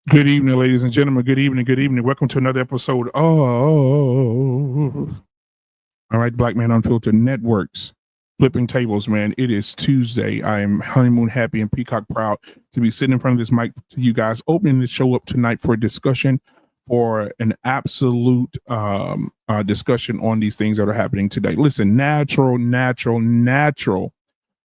Good evening, ladies and gentlemen. Good evening. Good evening. Welcome to another episode. All right, Black Man Unfiltered Networks. Flipping tables, man. It is Tuesday. I am honeymoon happy and peacock proud to be sitting in front of this mic to you guys, opening the show up tonight for a discussion, for an absolute discussion on these things that are happening today. Listen, natural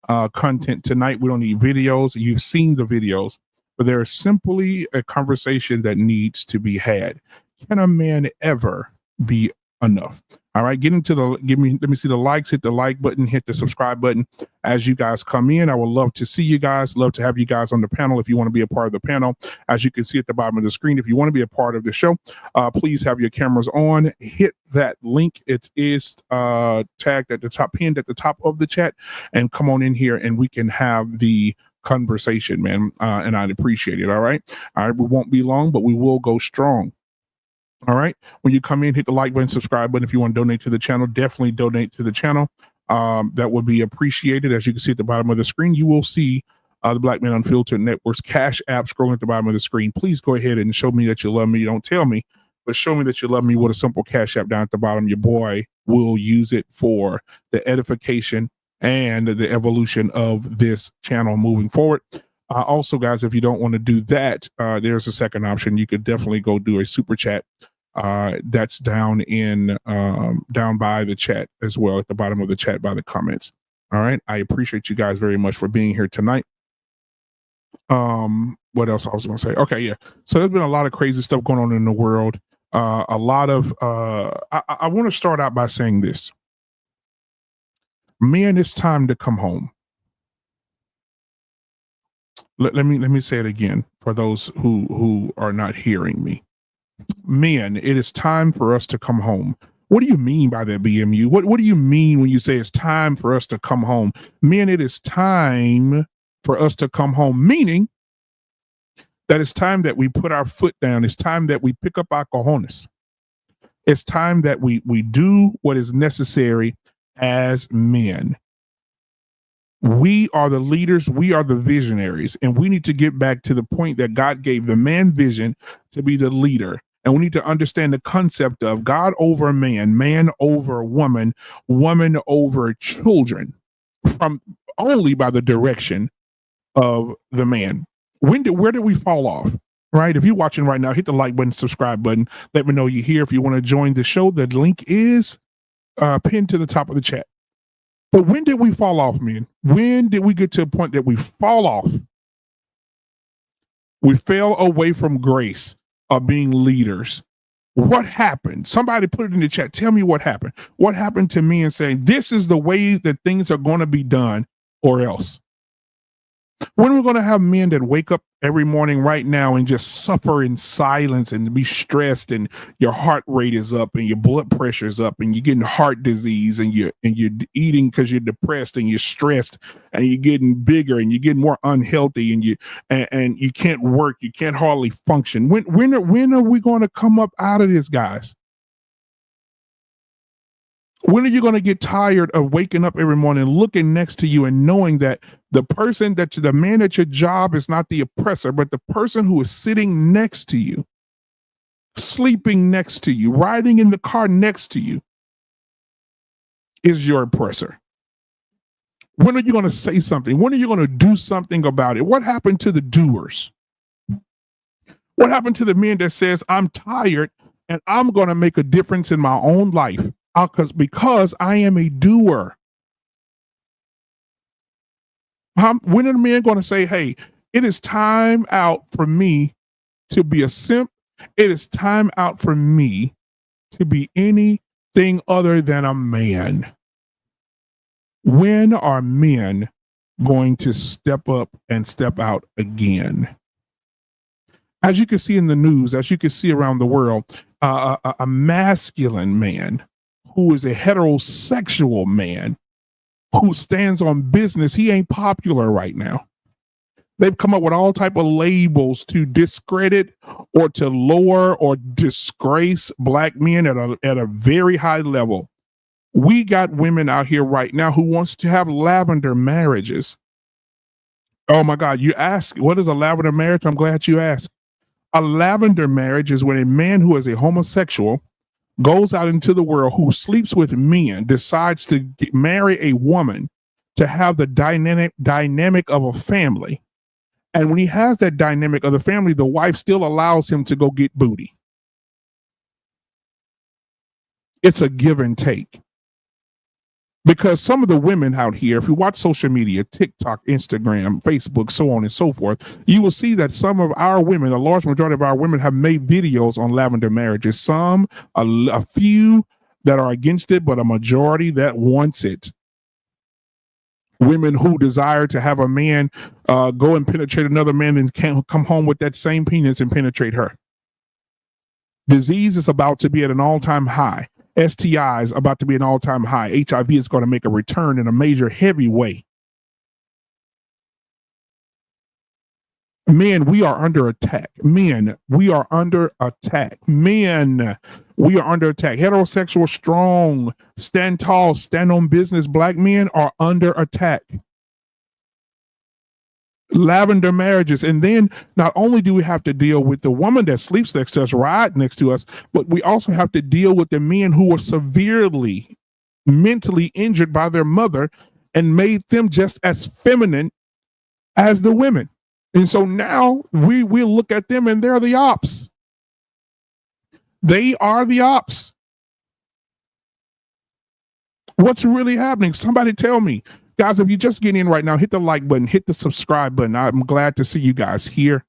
content tonight. We don't need videos. You've seen the videos, but there is simply a conversation that needs to be had. Can a man ever be enough? All right, let me see the likes, hit the like button, hit the subscribe button as you guys come in. I would love to see you guys, love to have you guys on the panel if you want to be a part of the panel. As you can see at the bottom of the screen, if you want to be a part of the show, please have your cameras on, hit that link. It is tagged at the top, pinned at the top of the chat, and come on in here and we can have the conversation, man. And I'd appreciate it. All right. We won't be long, but we will go strong. All right. When you come in, hit the like button, subscribe button. If you want to donate to the channel, definitely donate to the channel. That would be appreciated. As you can see at the bottom of the screen, you will see the Black Man Unfiltered Network's Cash App scrolling at the bottom of the screen. Please go ahead and show me that you love me. Don't tell me, but show me that you love me with a simple Cash App down at the bottom. Your boy will use it for the edification and the evolution of this channel moving forward. Also, guys, if you don't want to do that, there's a second option. You could definitely go do a super chat. That's down by the chat as well, at the bottom of the chat by the comments. All right. I appreciate you guys very much for being here tonight. What else I was going to say? Okay. Yeah. So there's been a lot of crazy stuff going on in the world. I want to start out by saying this. Men, it's time to come home. Let me say it again for those who are not hearing me. Men, it is time for us to come home. What do you mean by that, BMU? What do you mean when you say it's time for us to come home? Men, it is time for us to come home, meaning that it's time that we put our foot down. It's time that we pick up our cojones. It's time that we do what is necessary as men. We are the leaders. We are the visionaries. And we need to get back to the point that God gave the man vision to be the leader. And we need to understand the concept of God over man, man over woman, woman over children, from only by the direction of the man. Where did we fall off? Right? If you're watching right now, hit the like button, subscribe button. Let me know you're here. If you want to join the show, the link is pinned to the top of the chat. But when did we fall off, man? When did we get to a point that we fall off? We fell away from grace of being leaders. What happened? Somebody put it in the chat. Tell me what happened. What happened to me and saying, this is the way that things are going to be done or else? When are we going to have men that wake up every morning right now and just suffer in silence and be stressed, and your heart rate is up and your blood pressure is up and you're getting heart disease and you're eating because you're depressed and you're stressed and you're getting bigger and you're getting more unhealthy and you can't work, you can't hardly function? When are we going to come up out of this, guys? When are you going to get tired of waking up every morning, looking next to you and knowing that the man at your job is not the oppressor, but the person who is sitting next to you, sleeping next to you, riding in the car next to you is your oppressor? When are you going to say something? When are you going to do something about it? What happened to the doers? What happened to the men that says, I'm tired and I'm going to make a difference in my own life? Because I am a doer. When are the men going to say, hey, it is time out for me to be a simp? It is time out for me to be anything other than a man. When are men going to step up and step out again? As you can see in the news, as you can see around the world, a masculine man who is a heterosexual man who stands on business, he ain't popular right now. They've come up with all type of labels to discredit or to lower or disgrace Black men at a very high level. We got women out here right now who wants to have lavender marriages. Oh my God, you ask, what is a lavender marriage? I'm glad you asked. A lavender marriage is when a man who is a homosexual goes out into the world, who sleeps with men, decides to marry a woman to have the dynamic of a family. And when he has that dynamic of the family, the wife still allows him to go get booty. It's a give and take. Because some of the women out here, if you watch social media, TikTok, Instagram, Facebook, so on and so forth, you will see that some of our women, a large majority of our women, have made videos on lavender marriages. Some, a few that are against it, but a majority that wants it. Women who desire to have a man go and penetrate another man and can't come home with that same penis and penetrate her. Disease is about to be at an all-time high. STIs about to be an all-time high. HIV is going to make a return in a major heavy way. Men, we are under attack. Men, we are under attack. Men, we are under attack. Heterosexual, strong, stand tall, stand on business black men are under attack. Lavender marriages. And then not only do we have to deal with the woman that sleeps next to us, ride next to us, but we also have to deal with the men who were severely mentally injured by their mother and made them just as feminine as the women. And so now we look at them and they're the ops. They are the ops. What's really happening? Somebody tell me. Guys, if you just get in right now, hit the like button, hit the subscribe button. I'm glad to see you guys here.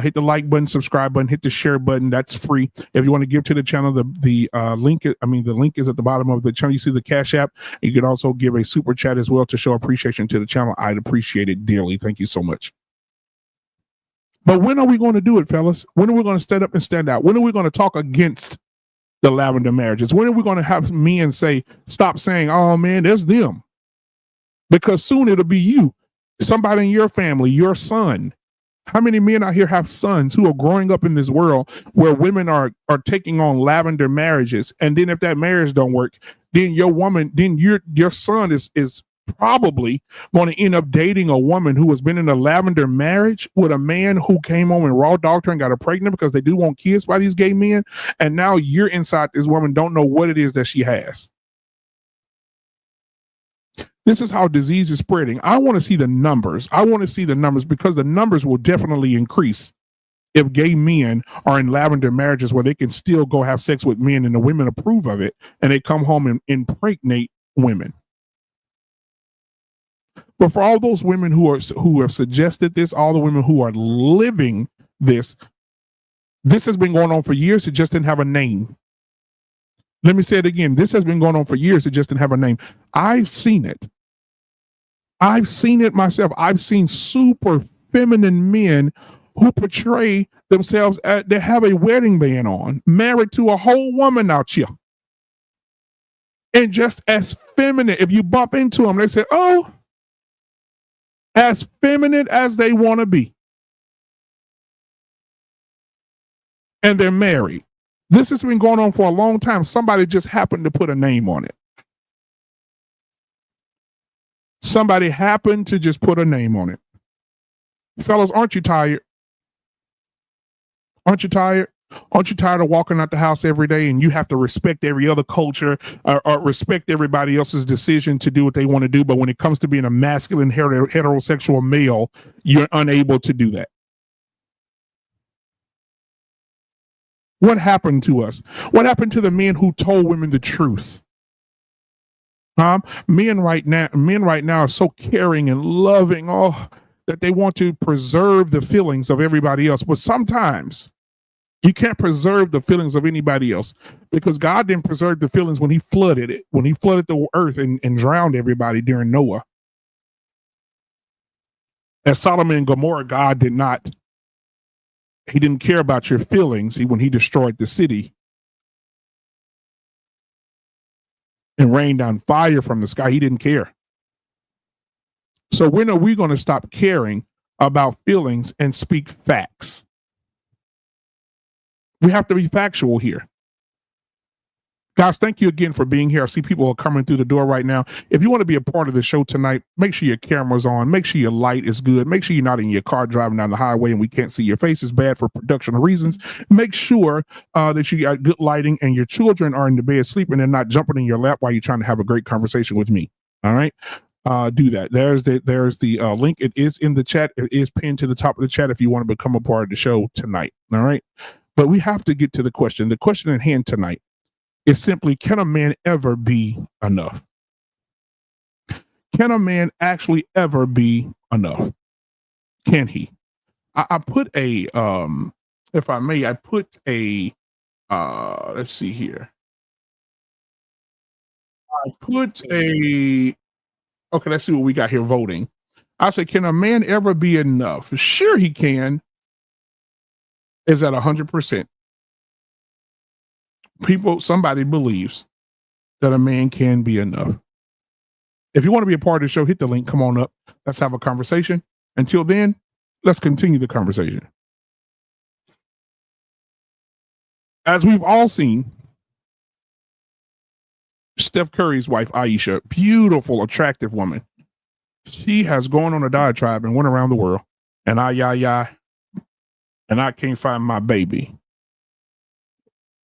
Hit the like button, subscribe button, hit the share button. That's free. If you want to give to the channel, the link, the link is at the bottom of the channel. You see the Cash App. You can also give a super chat as well to show appreciation to the channel. I'd appreciate it dearly. Thank you so much. But when are we going to do it, fellas? When are we going to stand up and stand out? When are we going to talk against the lavender marriages? When are we going to have men say, stop saying, oh man, there's them? Because soon it'll be you, somebody in your family, your son. How many men out here have sons who are growing up in this world where women are taking on lavender marriages? And then if that marriage don't work, then your son is probably going to end up dating a woman who has been in a lavender marriage with a man who came home and raw dogged her and got her pregnant because they do want kids by these gay men. And now you're inside this woman, don't know what it is that she has. This is how disease is spreading. I want to see the numbers. I want to see the numbers because the numbers will definitely increase if gay men are in lavender marriages where they can still go have sex with men and the women approve of it and they come home and impregnate women. But for all those women who have suggested this, all the women who are living this has been going on for years. It just didn't have a name. Let me say it again. This has been going on for years. It just didn't have a name. I've seen it. I've seen it myself. I've seen super feminine men who portray themselves they have a wedding band on, married to a whole woman out here. And just as feminine, if you bump into them, they say, oh, as feminine as they want to be. And they're married. This has been going on for a long time. Somebody just happened to put a name on it. Somebody happened to just put a name on it. Fellas, aren't you tired? Aren't you tired? Aren't you tired of walking out the house every day and you have to respect every other culture or respect everybody else's decision to do what they want to do? But when it comes to being a masculine heterosexual male, you're unable to do that. What happened to us? What happened to the men who told women the truth? Men right now are so caring and loving, that they want to preserve the feelings of everybody else. But sometimes you can't preserve the feelings of anybody else because God didn't preserve the feelings when he flooded it, when he flooded the earth and drowned everybody during Noah. At Sodom and Gomorrah, God did not. He didn't care about your feelings when he destroyed the city and rained down fire from the sky. He didn't care. So when are we going to stop caring about feelings and speak facts? We have to be factual here. Guys, thank you again for being here. I see people are coming through the door right now. If you want to be a part of the show tonight, make sure your camera's on. Make sure your light is good. Make sure you're not in your car driving down the highway and we can't see your face. It's bad for production reasons. Make sure that you got good lighting and your children are in the bed sleeping and not jumping in your lap while you're trying to have a great conversation with me. All right. Do that. There's the link. It is in the chat. It is pinned to the top of the chat if you want to become a part of the show tonight. All right. But we have to get to the question. The question at hand tonight is simply, can a man ever be enough? Can a man actually ever be enough? Can he? I put a, if I may, I put a, let's see here. I put a, okay, let's see what we got here voting. I say, can a man ever be enough? Sure he can. Is at 100%. Somebody believes that a man can be enough. If you want to be a part of the show, hit the link. Come on up. Let's have a conversation. Until then, let's continue the conversation. As we've all seen, Steph Curry's wife, Aisha, beautiful, attractive woman. She has gone on a diatribe and went around the world. And and I can't find my baby.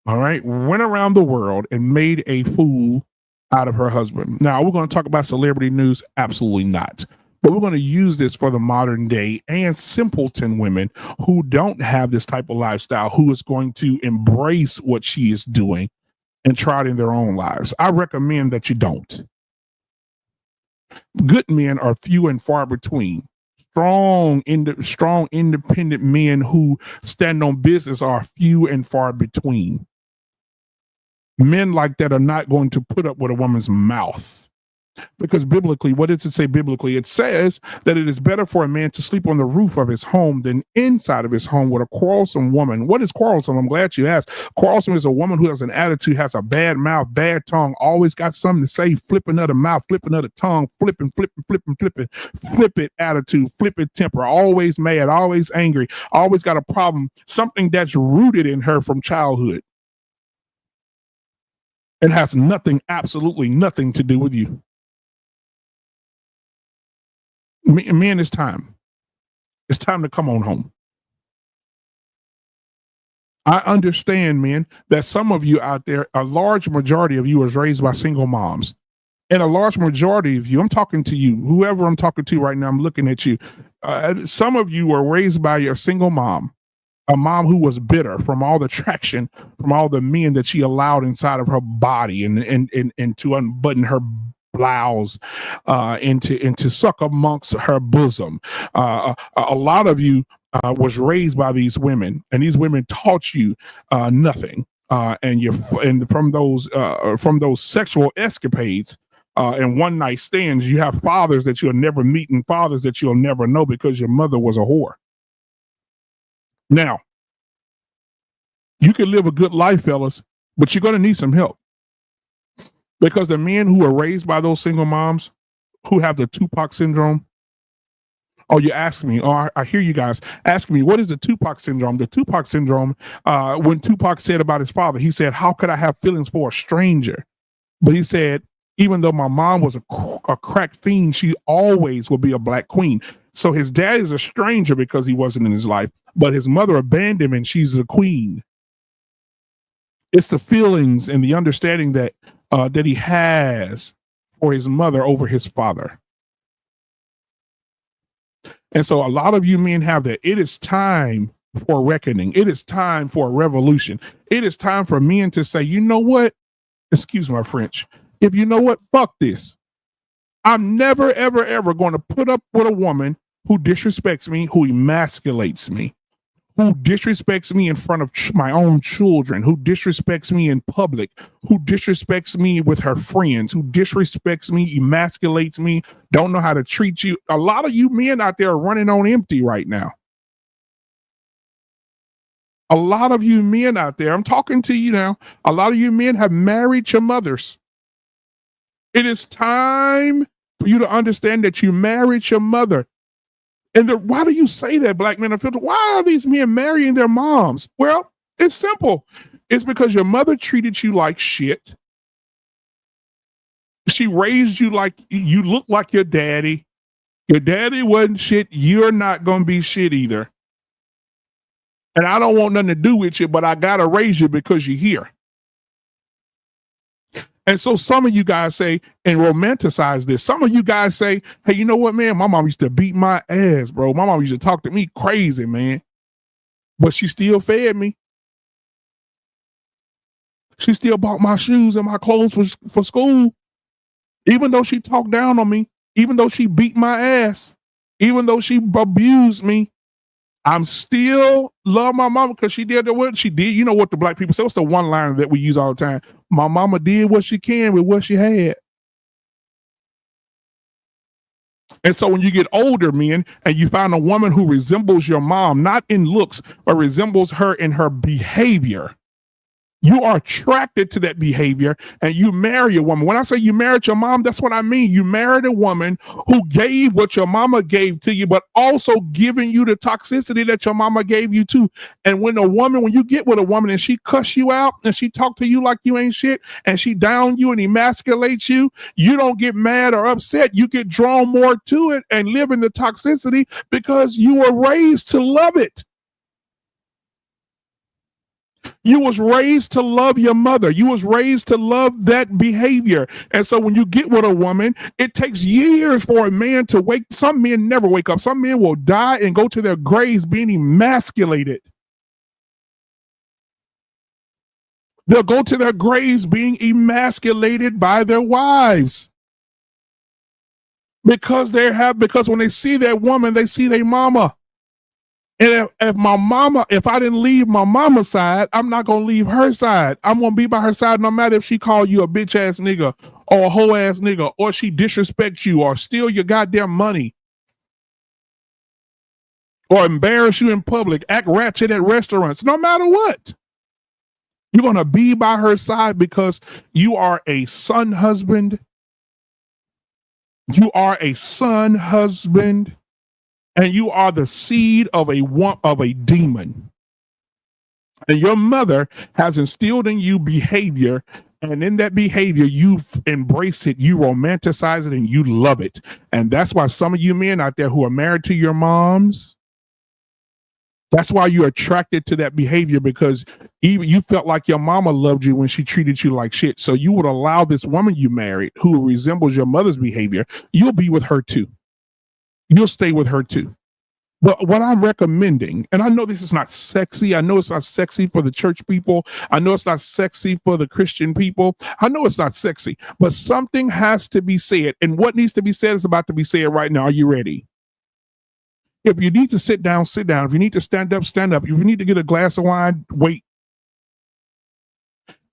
All right. Went around the world and made a fool out of her husband. Now, we're going to talk about celebrity news. Absolutely not. But we're going to use this for the modern day and simpleton women who don't have this type of lifestyle, who is going to embrace what she is doing and try it in their own lives. I recommend that you don't. Good men are few and far between. Strong, independent men who stand on business are few and far between. Men like that are not going to put up with a woman's mouth. Because biblically, what does it say biblically? It says that it is better for a man to sleep on the roof of his home than inside of his home with a quarrelsome woman. What is quarrelsome? I'm glad you asked. Quarrelsome is a woman who has an attitude, has a bad mouth, bad tongue, always got something to say, flipping of the mouth, flipping of the tongue, flipping attitude, flipping temper, always mad, always angry, always got a problem, something that's rooted in her from childhood. It has nothing, absolutely nothing to do with you. Men, it's time. It's time to come on home. I understand, men, that some of you out there, a large majority of you was raised by single moms. And a large majority of you, I'm talking to you, whoever I'm talking to right now, I'm looking at you. Some of you were raised by your single mom, a mom who was bitter from all the traction, from all the men that she allowed inside of her body and to unbutton her blouse and to suck amongst her bosom. A lot of you was raised by these women, and these women taught you nothing. And from those sexual escapades and one night stands, you have fathers that you'll never meet and fathers that you'll never know because your mother was a whore. Now, you can live a good life, fellas, but you're going to need some help. Because the men who are raised by those single moms who have the Tupac syndrome, oh, you ask me, oh, I hear you guys asking me, what is the Tupac syndrome? The Tupac syndrome, when Tupac said about his father, he said, how could I have feelings for a stranger? But he said, even though my mom was a crack fiend, she always will be a black queen. So his dad is a stranger because he wasn't in his life, but his mother abandoned him and she's a queen. It's the feelings and the understanding that he has for his mother over his father. And so a lot of you men have that. It is time for reckoning. It is time for a revolution. It is time for men to say, you know what? Excuse my French. If you know what, fuck this. I'm never, ever, ever going to put up with a woman who disrespects me, who emasculates me, who disrespects me in front of my own children, who disrespects me in public, who disrespects me with her friends, who disrespects me, emasculates me, don't know how to treat you. A lot of you men out there are running on empty right now. A lot of you men out there, I'm talking to you now, a lot of you men have married your mothers. It is time for you to understand that you married your mother. And why do you say that, Black Man Unfiltered? Why are these men marrying their moms? Well, it's simple. It's because your mother treated you like shit. She raised you like you look like your daddy. Your daddy wasn't shit. You're not going to be shit either. And I don't want nothing to do with you, but I got to raise you because you're here. And so some of you guys say, and romanticize this. Some of you guys say, hey, you know what, man? My mom used to beat my ass, bro. My mom used to talk to me crazy, man. But she still fed me. She still bought my shoes and my clothes for school. Even though she talked down on me, even though she beat my ass, even though she abused me, I'm still love my mama because she did what she did. You know what the black people say? What's the one liner that we use all the time? My mama did what she can with what she had. And so when you get older, men, and you find a woman who resembles your mom, not in looks, but resembles her in her behavior, you are attracted to that behavior and you marry a woman. When I say you married your mom, that's what I mean. You married a woman who gave what your mama gave to you, but also giving you the toxicity that your mama gave you too. And when you get with a woman and she cuss you out and she talk to you like you ain't shit and she down you and emasculates you, you don't get mad or upset. You get drawn more to it and live in the toxicity because you were raised to love it. You was raised to love your mother. You was raised to love that behavior. And so when you get with a woman, it takes years for a man to wake. Some men never wake up. Some men will die and go to their graves being emasculated. They'll go to their graves being emasculated by their wives. Because when they see that woman, they see their mama. And if I didn't leave my mama's side, I'm not going to leave her side. I'm going to be by her side no matter if she call you a bitch ass nigga or a hoe ass nigga, or she disrespects you or steal your goddamn money or embarrass you in public, act ratchet at restaurants, no matter what. You're going to be by her side because you are a son husband. You are a son husband. And you are the seed of a demon. And your mother has instilled in you behavior. And in that behavior, you embrace it, you romanticize it, and you love it. And that's why some of you men out there who are married to your moms, that's why you're attracted to that behavior, because even you felt like your mama loved you when she treated you like shit. So you would allow this woman you married who resembles your mother's behavior, you'll be with her too. You'll stay with her too. But what I'm recommending, and I know this is not sexy. I know it's not sexy for the church people. I know it's not sexy for the Christian people. I know it's not sexy, but something has to be said. And what needs to be said is about to be said right now. Are you ready? If you need to sit down, sit down. If you need to stand up, stand up. If you need to get a glass of wine, wait.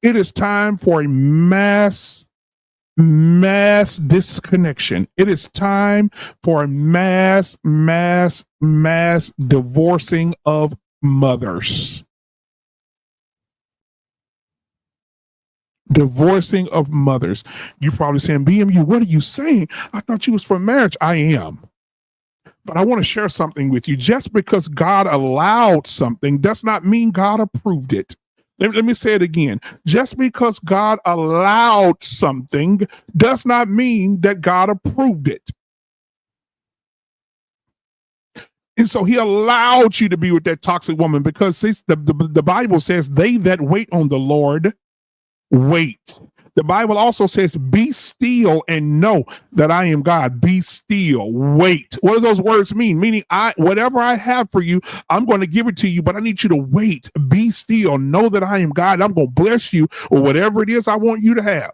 It is time for a mass disconnection. It is time for a mass divorcing of mothers. Divorcing of mothers. You're probably saying, BMU, what are you saying? I thought you was for marriage. I am. But I want to share something with you. Just because God allowed something does not mean God approved it. Let me say it again. Just because God allowed something does not mean that God approved it. And so he allowed you to be with that toxic woman because the Bible says they that wait on the Lord wait. The Bible also says, be still and know that I am God. Be still, wait. What do those words mean? Meaning, whatever I have for you, I'm going to give it to you, but I need you to wait. Be still, know that I am God. I'm going to bless you or whatever it is I want you to have.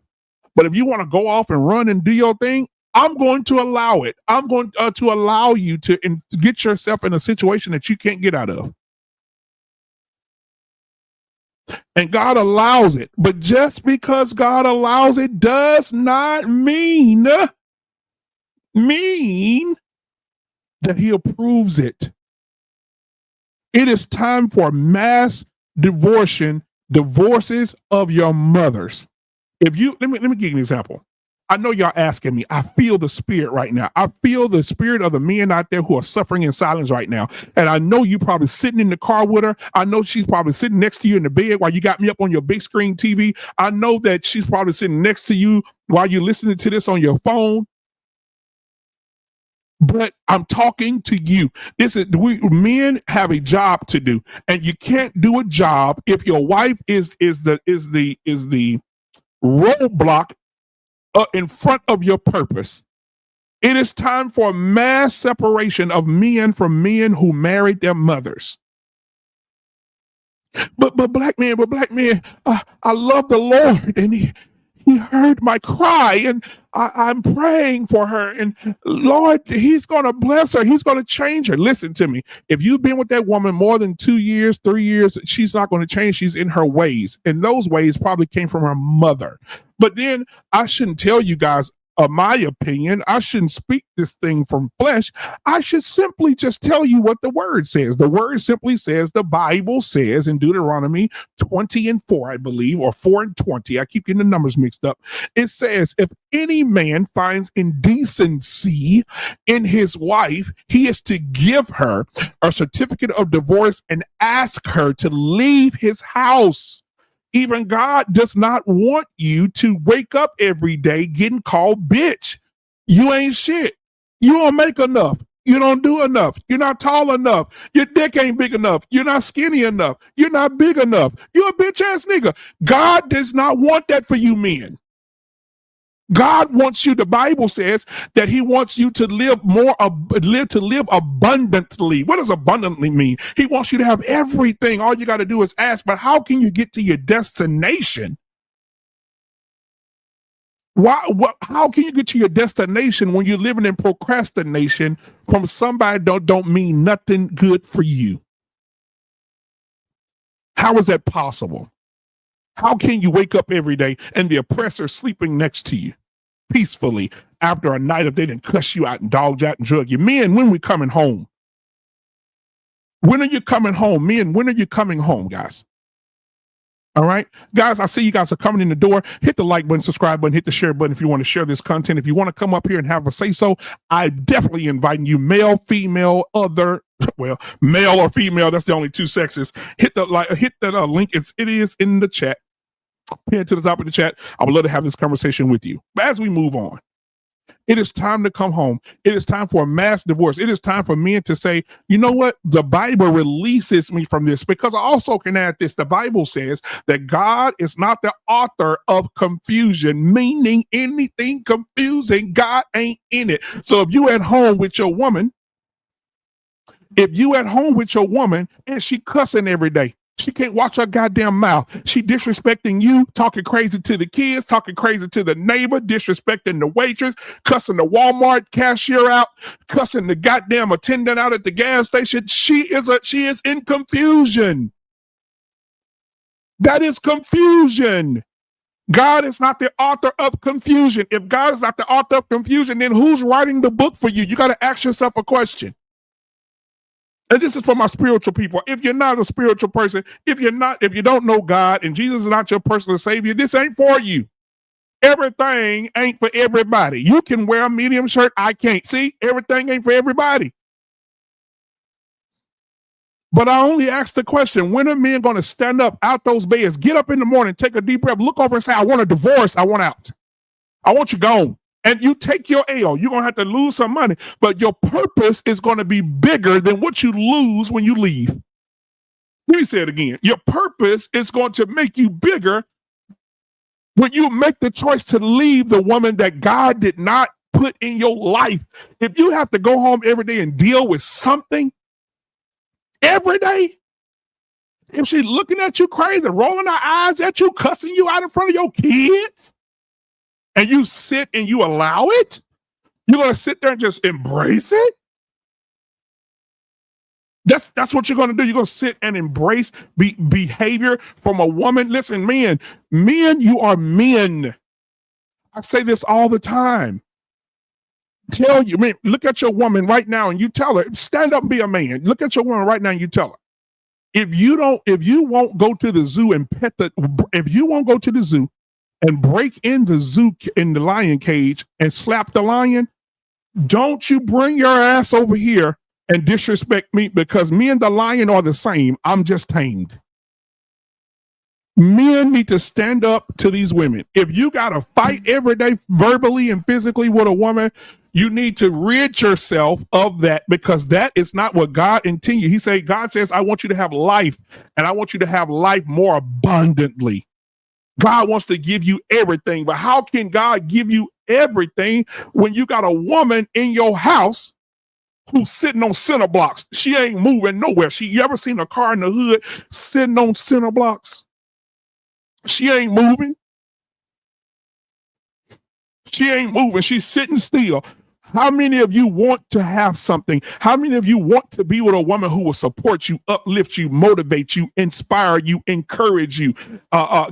But if you want to go off and run and do your thing, I'm going to allow it. I'm going to allow you to get yourself in a situation that you can't get out of. And God allows it. But just because God allows it does not mean that he approves it. It is time for mass divorces of your mothers. If you let me give you an example. I know y'all asking me. I feel the spirit right now. I feel the spirit of the men out there who are suffering in silence right now. And I know you probably sitting in the car with her. I know she's probably sitting next to you in the bed while you got me up on your big screen TV. I know that she's probably sitting next to you while you're listening to this on your phone. But I'm talking to you. Men have a job to do, and you can't do a job if your wife is the roadblock in front of your purpose. It is time for mass separation of men from men who married their mothers. But black man, I love the Lord, and he heard my cry, and I'm praying for her, and Lord, he's going to bless her. He's going to change her. Listen to me. If you've been with that woman more than 2 years, 3 years, she's not going to change. She's in her ways, and those ways probably came from her mother. But then I shouldn't tell you guys my opinion. I shouldn't speak this thing from flesh. I should simply just tell you what the word says. The word simply says, the Bible says in Deuteronomy 20:4, I believe, or 4:20. I keep getting the numbers mixed up. It says, if any man finds indecency in his wife, he is to give her a certificate of divorce and ask her to leave his house. Even God does not want you to wake up every day getting called bitch. You ain't shit. You don't make enough. You don't do enough. You're not tall enough. Your dick ain't big enough. You're not skinny enough. You're not big enough. You're a bitch ass nigga. God does not want that for you men. God wants you, the Bible says that he wants you to live abundantly. What does abundantly mean? He wants you to have everything. All you got to do is ask, but how can you get to your destination? How can you get to your destination when you're living in procrastination from somebody don't mean nothing good for you? How is that possible? How can you wake up every day and the oppressor sleeping next to you peacefully after a night of they didn't cuss you out and dog you out and drug you? Men, when we coming home? When are you coming home? Men, when are you coming home, guys? All right, guys, I see you guys are coming in the door. Hit the like button, subscribe button, hit the share button if you want to share this content. If you want to come up here and have a say so, I definitely inviting you, male, female, male or female. That's the only two sexes. Hit the link. It is in the chat. Pin it to the top of the chat. I would love to have this conversation with you. But as we move on, it is time to come home. It is time for a mass divorce. It is time for men to say, you know what? The Bible releases me from this, because I also can add this. The Bible says that God is not the author of confusion, meaning anything confusing, God ain't in it. So if you at home with your woman, and she cussing every day, she can't watch her goddamn mouth. She disrespecting you, talking crazy to the kids, talking crazy to the neighbor, disrespecting the waitress, cussing the Walmart cashier out, cussing the goddamn attendant out at the gas station. She is in confusion. That is confusion. God is not the author of confusion. If God is not the author of confusion, then who's writing the book for you? You got to ask yourself a question. And this is for my spiritual people. If you're not a spiritual person, if you don't know God and Jesus is not your personal savior, this ain't for you. Everything ain't for everybody. You can wear a medium shirt. I can't. See, everything ain't for everybody. But I only ask the question, when are men going to stand up out those beds, get up in the morning, take a deep breath, look over and say, I want a divorce. I want out. I want you gone. And you take your L. You're going to have to lose some money, but your purpose is going to be bigger than what you lose when you leave. Let me say it again. Your purpose is going to make you bigger when you make the choice to leave the woman that God did not put in your life. If you have to go home every day and deal with something every day, if she's looking at you crazy, rolling her eyes at you, cussing you out in front of your kids, and you sit and you allow it, you're going to sit there and just embrace it? That's what you're going to do. You're going to sit and embrace behavior from a woman. Listen, men, you are men. I say this all the time. Look at your woman right now and you tell her, stand up and be a man. Look at your woman right now and you tell her, if you won't go to the zoo and break in the zoo in the lion cage and slap the lion, don't you bring your ass over here and disrespect me, because me and the lion are the same. I'm just tamed. Men need to stand up to these women. If you got to fight every day verbally and physically with a woman, you need to rid yourself of that, because that is not what God intended. God says, I want you to have life, and I want you to have life more abundantly. God wants to give you everything, but how can God give you everything when you got a woman in your house who's sitting on center blocks? She ain't moving nowhere. You ever seen a car in the hood sitting on center blocks? She ain't moving. She ain't moving. She's sitting still. How many of you want to have something? How many of you want to be with a woman who will support you, uplift you, motivate you, inspire you, encourage you,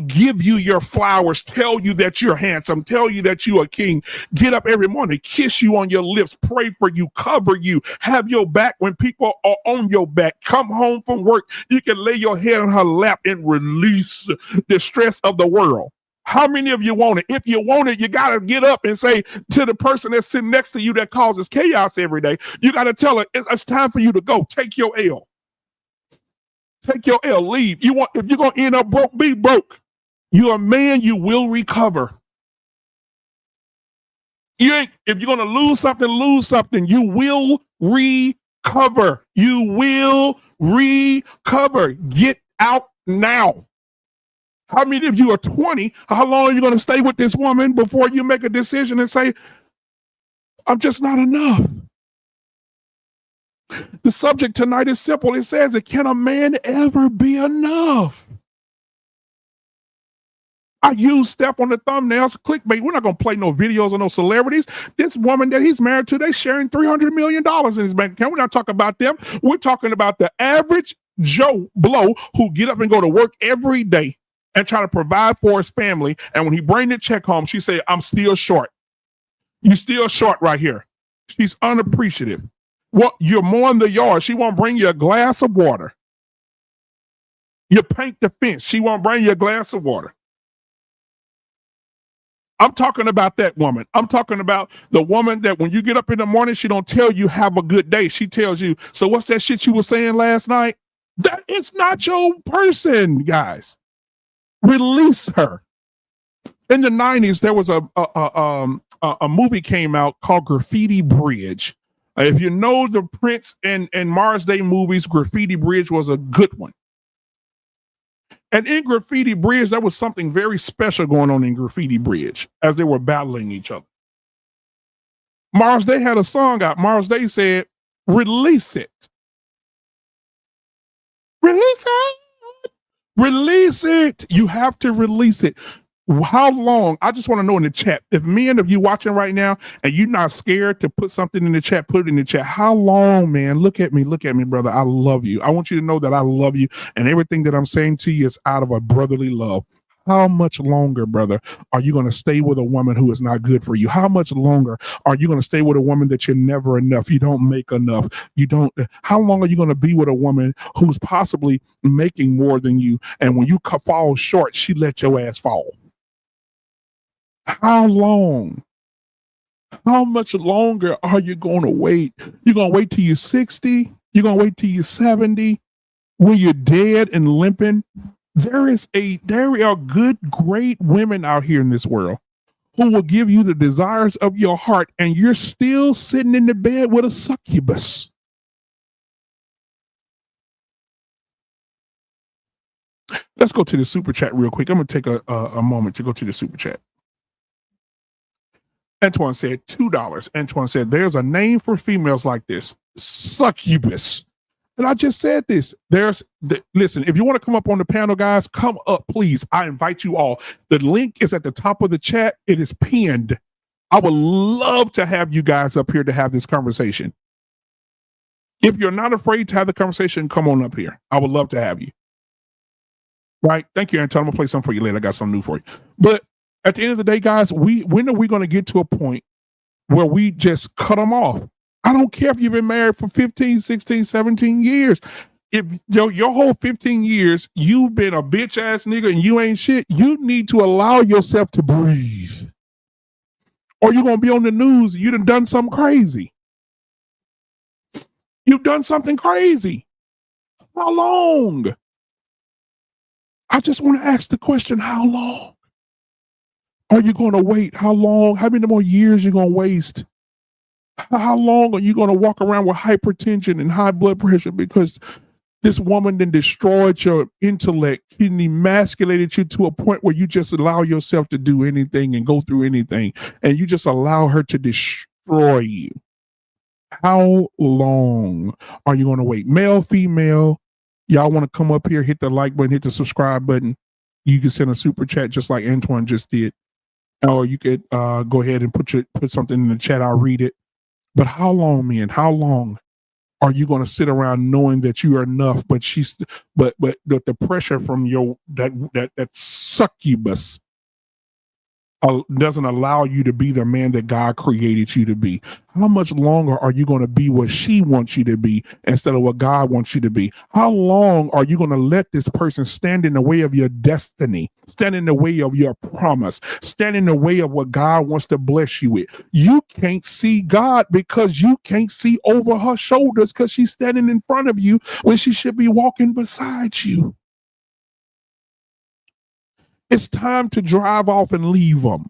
give you your flowers, tell you that you're handsome, tell you that you're a king, get up every morning, kiss you on your lips, pray for you, cover you, have your back when people are on your back, come home from work, you can lay your head on her lap and release the stress of the world? How many of you want it? If you want it, you got to get up and say to the person that's sitting next to you that causes chaos every day, you got to tell her, it's time for you to go. Take your L. Take your L. Leave. If you're going to end up broke, be broke. You're a man, you will recover. If you're going to lose something. You will recover. You will recover. Get out now. How many of you are 20? How long are you going to stay with this woman before you make a decision and say, I'm just not enough? The subject tonight is simple. It says, can a man ever be enough? I use Steph on the thumbnails, clickbait. We're not going to play no videos of no celebrities. This woman that he's married to, they sharing $300 million in his bank account. We're not talking about them. We're talking about the average Joe Blow who get up and go to work every day and try to provide for his family. And when he bring the check home, she say, I'm still short. You still short right here. She's unappreciative. Well, you're mowing the yard. She won't bring you a glass of water. You paint the fence. She won't bring you a glass of water. I'm talking about that woman. I'm talking about the woman that when you get up in the morning, she don't tell you have a good day. She tells you, so what's that shit you were saying last night? That is not your person, guys. Release her. In the 90s, there was a movie came out called Graffiti Bridge. If you know the Prince and Mars Day movies, Graffiti Bridge was a good one. And in Graffiti Bridge, there was something very special going on in Graffiti Bridge as they were battling each other. Mars Day had a song out. Mars Day said, release it. Release it. Release it. You have to release it. How long? I just want to know in the chat. If men of you watching right now and you're not scared to put something in the chat, put it in the chat. How long, man? Look at me, brother. I love you. I want you to know that I love you, and everything that I'm saying to you is out of a brotherly love. How much longer, brother, are you going to stay with a woman who is not good for you? How much longer are you going to stay with a woman that you're never enough? You don't make enough. How long are you going to be with a woman who's possibly making more than you? And when you fall short, she let your ass fall. How long? How much longer are you going to wait? You're going to wait till you're 60? You're going to wait till you're 70? When you're dead and limping? There are good, great women out here in this world who will give you the desires of your heart, and you're still sitting in the bed with a succubus. Let's go to the super chat real quick. I'm going to take a moment to go to the super chat. Antoine said $2. Antoine said, there's a name for females like this, succubus. And I just said this. Listen, if you want to come up on the panel, guys, come up, please. I invite you all. The link is at the top of the chat. It is pinned. I would love to have you guys up here to have this conversation. If you're not afraid to have the conversation, come on up here. I would love to have you. Right? Thank you, Anton. I'm going to play something for you later. I got something new for you. But at the end of the day, guys, when are we going to get to a point where we just cut them off? I don't care if you've been married for 15, 16, 17 years. If your whole 15 years, you've been a bitch ass nigga and you ain't shit, you need to allow yourself to breathe. Or you're going to be on the news. You done something crazy. You've done something crazy. How long? I just want to ask the question, how long are you going to wait? How long? How many more years you going to waste? How long are you going to walk around with hypertension and high blood pressure because this woman then destroyed your intellect, she emasculated you to a point where you just allow yourself to do anything and go through anything, and you just allow her to destroy you? How long are you going to wait? Male, female, y'all want to come up here, hit the like button, hit the subscribe button. You can send a super chat just like Antoine just did. Or you could go ahead and put something in the chat. I'll read it. But how long, man? How long are you going to sit around knowing that you are enough? But the pressure from your that succubus doesn't allow you to be the man that God created you to be. How much longer are you going to be what she wants you to be instead of what God wants you to be? How long are you going to let this person stand in the way of your destiny, stand in the way of your promise, stand in the way of what God wants to bless you with? You can't see God because you can't see over her shoulders because she's standing in front of you when she should be walking beside you. It's time to drive off and leave them.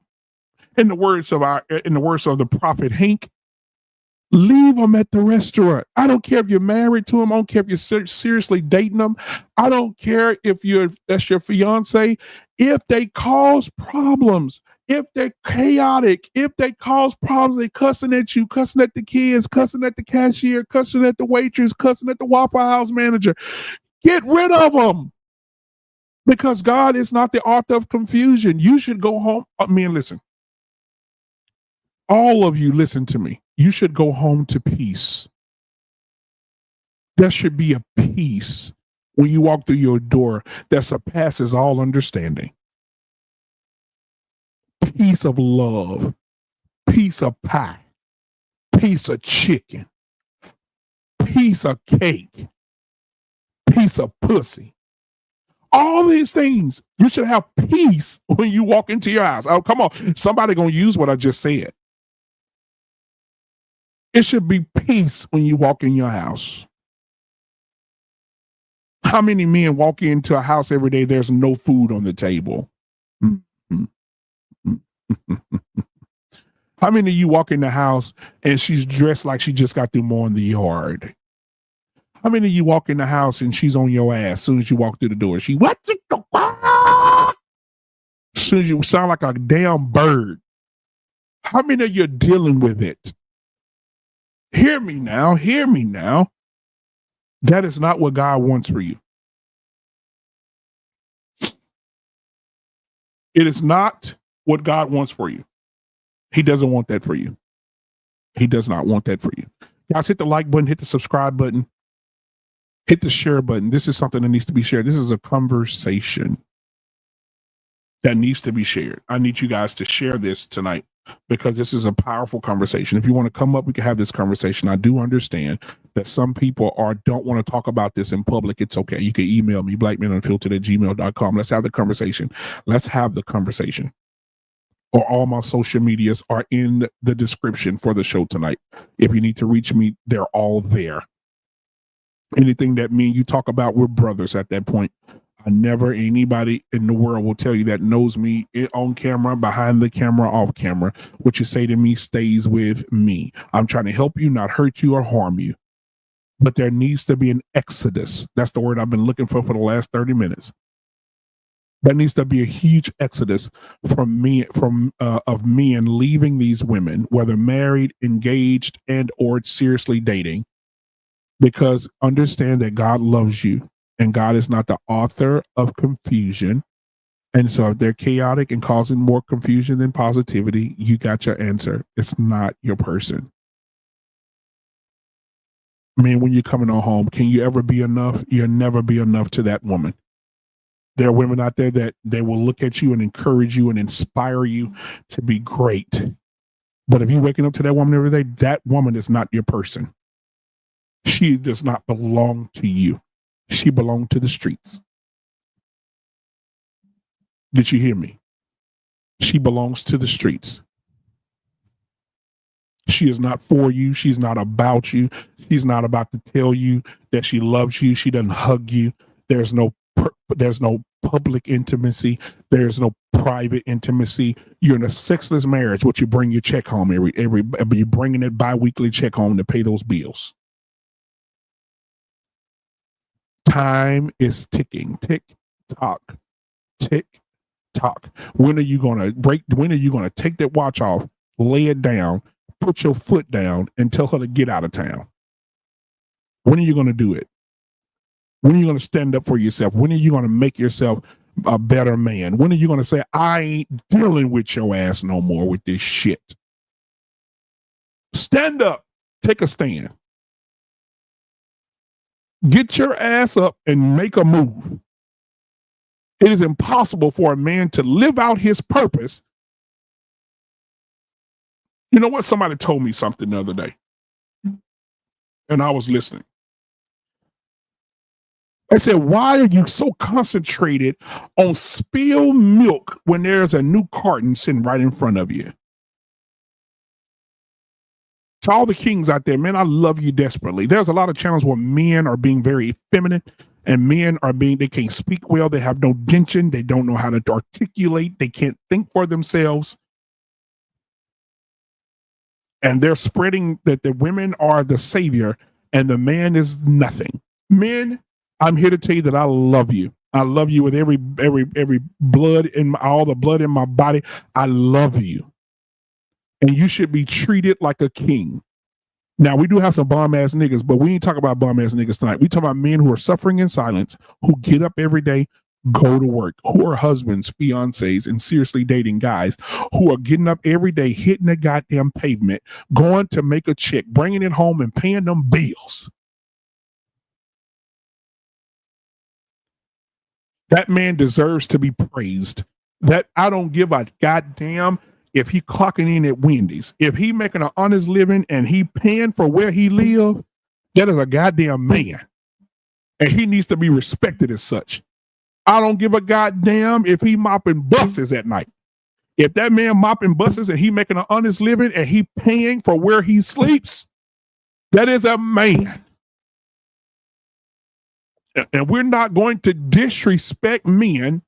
In the words of the prophet Hank, leave them at the restaurant. I don't care if you're married to them. I don't care if you're seriously dating them. I don't care if that's your fiance. If they cause problems, if they're chaotic, if they cause problems, they cussing at you, cussing at the kids, cussing at the cashier, cussing at the waitress, cussing at the Waffle House manager. Get rid of them. Because God is not the author of confusion. You should go home. Listen. All of you, listen to me. You should go home to peace. There should be a peace when you walk through your door that surpasses all understanding. Peace of love. Piece of pie. Piece of chicken. Piece of cake. Piece of pussy. All these things, you should have peace when you walk into your house. Oh, come on. Somebody going to use what I just said. It should be peace when you walk in your house. How many men walk into a house every day, there's no food on the table? How many of you walk in the house and she's dressed like she just got through mowing the yard? How many of you walk in the house and she's on your ass as soon as you walk through the door? As soon as you sound like a damn bird. How many of you are dealing with it? Hear me now. Hear me now. That is not what God wants for you. It is not what God wants for you. He doesn't want that for you. He does not want that for you. Guys, hit the like button, hit the subscribe button. Hit the share button. This is something that needs to be shared. This is a conversation that needs to be shared. I need you guys to share this tonight because this is a powerful conversation. If you want to come up, we can have this conversation. I do understand that some people don't want to talk about this in public. It's okay. You can email me, blackmanunfiltered@gmail.com. Let's have the conversation. Let's have the conversation. Or all my social medias are in the description for the show tonight. If you need to reach me, they're all there. Anything that me and you talk about, we're brothers at that point. Anybody in the world will tell you that knows me on camera, behind the camera, off camera. What you say to me stays with me. I'm trying to help you, not hurt you or harm you. But there needs to be an exodus. That's the word I've been looking for the last 30 minutes. There needs to be a huge exodus of men leaving these women, whether married, engaged, and or seriously dating. Because understand that God loves you and God is not the author of confusion. And so if they're chaotic and causing more confusion than positivity, you got your answer. It's not your person. Man, when you're coming on home, can you ever be enough? You'll never be enough to that woman. There are women out there that they will look at you and encourage you and inspire you to be great. But if you're waking up to that woman every day, that woman is not your person. She does not belong to you. She belonged to the streets. Did you hear me? She belongs to the streets. She is not for you. She's not about you. She's not about to tell you that she loves you. She doesn't hug you. There's no public intimacy. There's no private intimacy. You're in a sexless marriage. What you bring your check home you're bringing it bi-weekly check home to pay those bills. Time is ticking. Tick tock. Tick tock. When are you gonna break? When are you gonna take that watch off, lay it down, put your foot down, and tell her to get out of town? When are you gonna do it? When are you gonna stand up for yourself? When are you gonna make yourself a better man? When are you gonna say, I ain't dealing with your ass no more with this shit? Stand up. Take a stand. Get your ass up and make a move. It is impossible for a man to live out his purpose. You know what? Somebody told me something the other day, and I was listening. I said, why are you so concentrated on spilled milk when there's a new carton sitting right in front of you? To all the kings out there, man, I love you desperately. There's a lot of channels where men are being very effeminate and men are they can't speak well. They have no diction. They don't know how to articulate. They can't think for themselves. And they're spreading that the women are the savior and the man is nothing. Men, I'm here to tell you that I love you. I love you with every blood in all the blood in my body. I love you. And you should be treated like a king. Now, we do have some bomb ass niggas, but we ain't talking about bomb ass niggas tonight. We talk about men who are suffering in silence, who get up every day, go to work, who are husbands, fiancés, and seriously dating guys who are getting up every day, hitting the goddamn pavement, going to make a check, bringing it home and paying them bills. That man deserves to be praised. That I don't give a goddamn if he clocking in at Wendy's, if he making an honest living and he paying for where he live, that is a goddamn man. And he needs to be respected as such. I don't give a goddamn if he mopping buses at night. If that man mopping buses and he making an honest living and he paying for where he sleeps, that is a man. And we're not going to disrespect men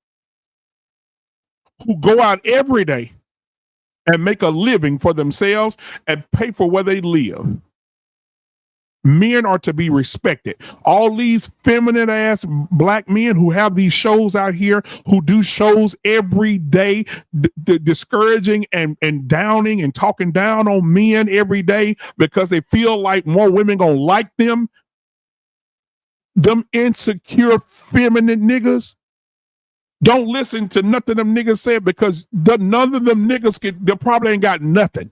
who go out every day and make a living for themselves and pay for where they live. Men are to be respected. All these feminine ass black men who have these shows out here, who do shows every day, discouraging and downing and talking down on men every day because they feel like more women gonna like them. Them insecure feminine niggas. Don't listen to nothing them niggas said because none of them niggas they probably ain't got nothing.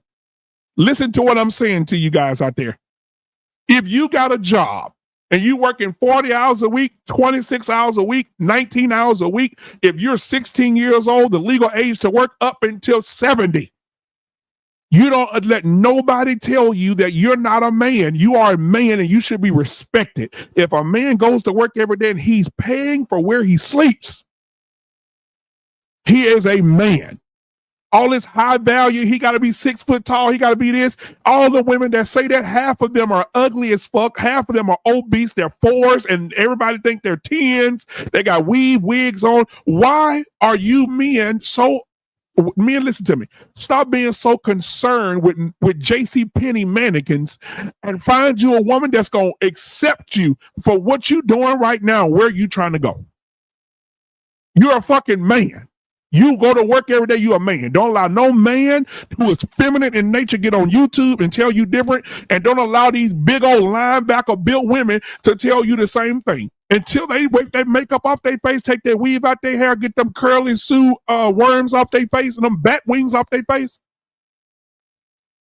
Listen to what I'm saying to you guys out there. If you got a job and you working 40 hours a week, 26 hours a week, 19 hours a week, if you're 16 years old, the legal age to work up until 70, you don't let nobody tell you that you're not a man. You are a man and you should be respected. If a man goes to work every day and he's paying for where he sleeps, he is a man. All this high value, he got to be 6 foot tall, he got to be this. All the women that say that, half of them are ugly as fuck. Half of them are obese. They're 4s, and everybody think they're 10s. They got wigs on. Why are you men, listen to me. Stop being so concerned with JCPenney mannequins and find you a woman that's going to accept you for what you doing right now, where you trying to go. You're a fucking man. You go to work every day, you a man. Don't allow no man who is feminine in nature get on YouTube and tell you different. And don't allow these big old linebacker built women to tell you the same thing. Until they wipe their makeup off their face, take their weave out their hair, get them curly Sue worms off their face and them bat wings off their face.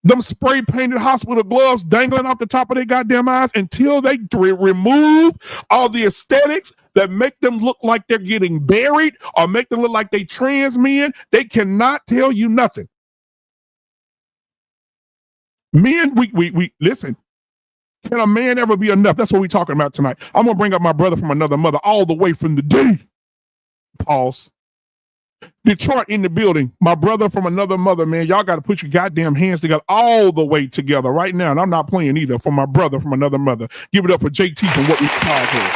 Them spray painted hospital gloves dangling off the top of their goddamn eyes until they remove all the aesthetics that make them look like they're getting buried or make them look like they trans men. They cannot tell you nothing. Men, we listen. Can a man ever be enough? That's what we're talking about tonight. I'm going to bring up my brother from another mother all the way from the D. Pause. Detroit in the building. My brother from another mother, man. Y'all got to put your goddamn hands together all the way together right now. And I'm not playing either for my brother from another mother. Give it up for JT from what we call here.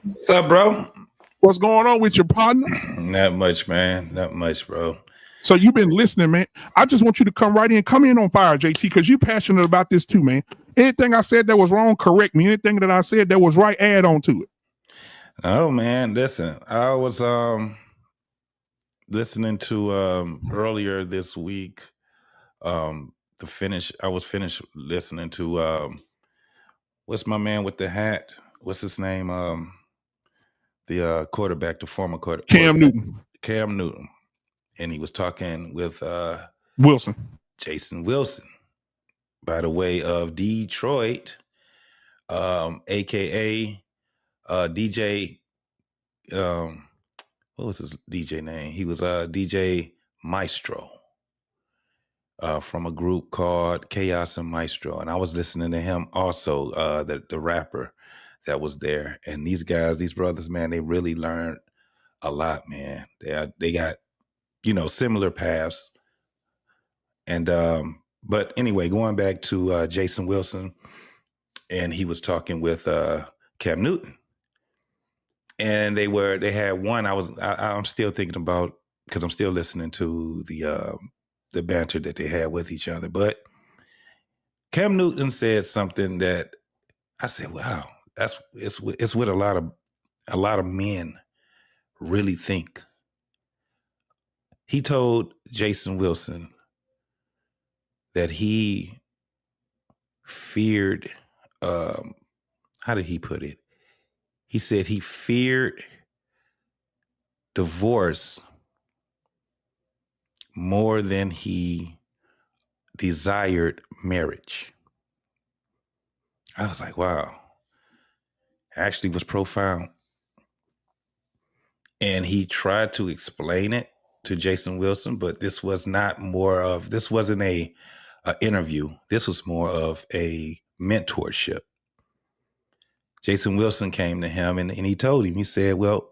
What's up, bro? What's going on with your partner? Not much, man. Not much, bro. So you've been listening, man. I just want you to come right in. Come in on fire, JT, because you're passionate about this too, man. Anything I said that was wrong, correct me. Anything that I said that was right, add on to it. Oh, man. Listen, I was listening to earlier this week I was finished listening to what's my man with the hat? What's his name? The quarterback, the former quarterback. Cam Newton. And he was talking with Jason Wilson, by the way of Detroit, aka DJ. What was his DJ name? He was DJ Maestro from a group called Chaos and Maestro, and I was listening to him also, the rapper that was there. And these guys, these brothers, man, they really learned a lot, man. They got similar paths. And but anyway, going back to Jason Wilson, and he was talking with Cam Newton, and they had one. I'm still thinking about, because I'm still listening to the banter that they had with each other. But Cam Newton said something that I said, "Wow, it's what a lot of men really think." He told Jason Wilson that he feared, how did he put it? He said he feared divorce more than he desired marriage. I was like, wow. Actually was profound. And he tried to explain it to Jason Wilson, but this wasn't a interview. This was more of a mentorship. Jason Wilson came to him and he told him, he said, well,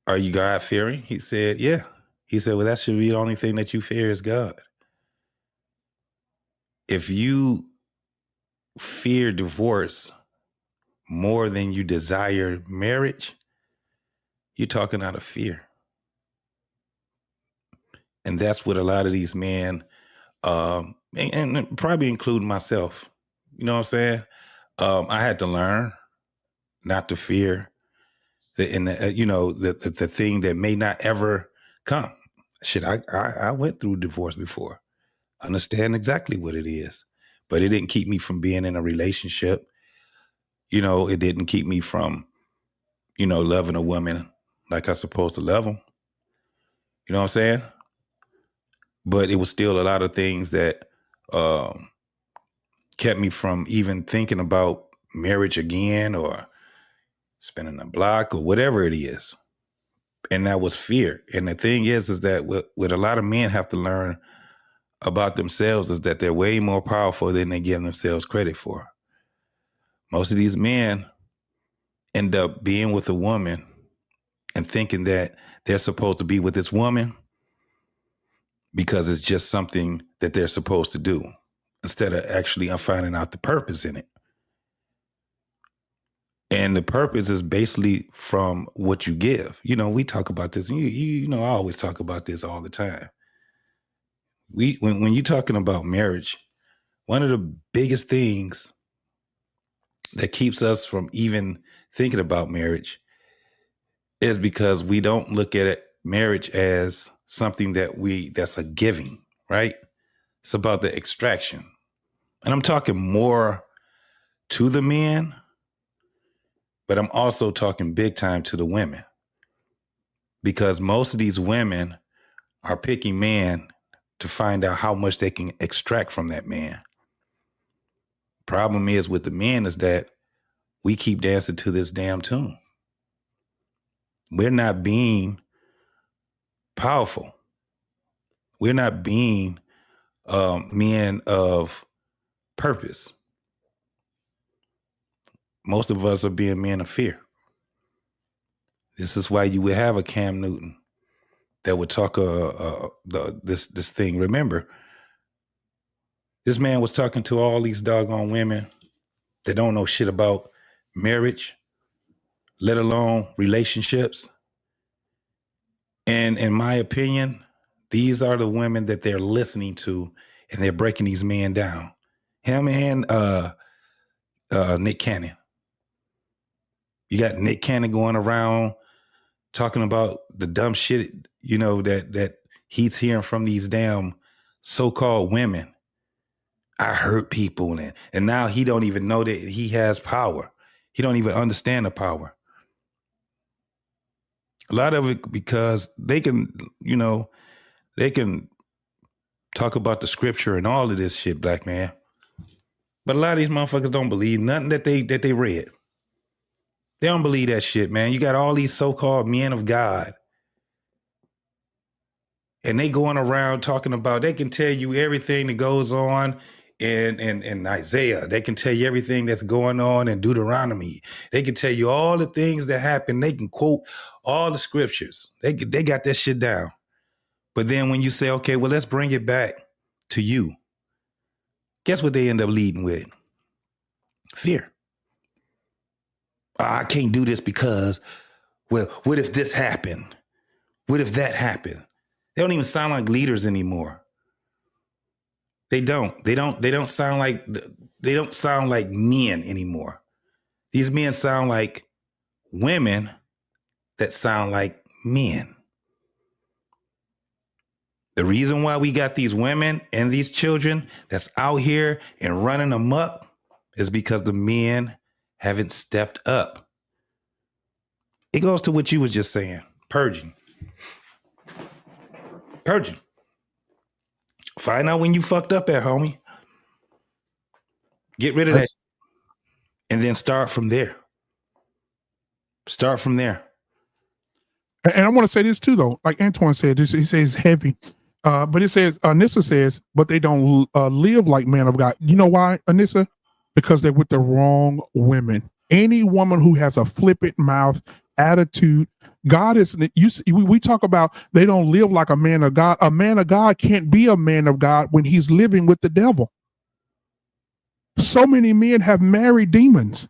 are you God fearing? He said, yeah. He said, well, that should be the only thing that you fear is God. If you fear divorce more than you desire marriage, you're talking out of fear. And that's what a lot of these men, and probably including myself, you know what I'm saying? I had to learn not to fear the thing that may not ever come. Shit, I went through divorce before. I understand exactly what it is, but it didn't keep me from being in a relationship. It didn't keep me from, loving a woman like I'm supposed to love them. You know what I'm saying? But it was still a lot of things that kept me from even thinking about marriage again or spinning a block or whatever it is. And that was fear. And the thing is that what a lot of men have to learn about themselves is that they're way more powerful than they give themselves credit for. Most of these men end up being with a woman and thinking that they're supposed to be with this woman because it's just something that they're supposed to do, instead of actually finding out the purpose in it. And the purpose is basically from what you give. We talk about this, and I always talk about this all the time. When you're talking about marriage, one of the biggest things that keeps us from even thinking about marriage is because we don't look at marriage as something that's a giving, right? It's about the extraction. And I'm talking more to the men, but I'm also talking big time to the women. Because most of these women are picking men to find out how much they can extract from that man. Problem is with the men is that we keep dancing to this damn tune. We're not being powerful. We're not being men of purpose. Most of us are being men of fear. This is why you would have a Cam Newton that would talk this thing. Remember, this man was talking to all these doggone women that don't know shit about marriage, let alone relationships. And in my opinion, these are the women that they're listening to, and they're breaking these men down. Him and Nick Cannon. You got Nick Cannon going around talking about the dumb shit, that he's hearing from these damn so-called women. I hurt people, and now he don't even know that he has power. He don't even understand the power. A lot of it because they can talk about the scripture and all of this shit, black man. But a lot of these motherfuckers don't believe nothing that they read. They don't believe that shit, man. You got all these so-called men of God. And they going around talking about, they can tell you everything that goes on in Isaiah. They can tell you everything that's going on in Deuteronomy. They can tell you all the things that happen. They can quote all the scriptures. They got that shit down. But then when you say, okay, well, let's bring it back to you. Guess what they end up leading with? Fear. I can't do this because, well, what if this happened? What if that happened? They don't even sound like leaders anymore. They don't sound like men anymore. These men sound like women that sound like men. The reason why we got these women and these children that's out here and running amok is because the men haven't stepped up. It goes to what you was just saying, purging. Find out when you fucked up at, homie. Get rid of that. And then start from there. And I want to say this too, though. Like Antoine said, he says heavy. But it says, Anissa says, but they don't live like men of God. You know why, Anissa? Because they're with the wrong women. Any woman who has a flippant mouth, attitude, God is, we talk about they don't live like a man of God. A man of God can't be a man of God when he's living with the devil. So many men have married demons.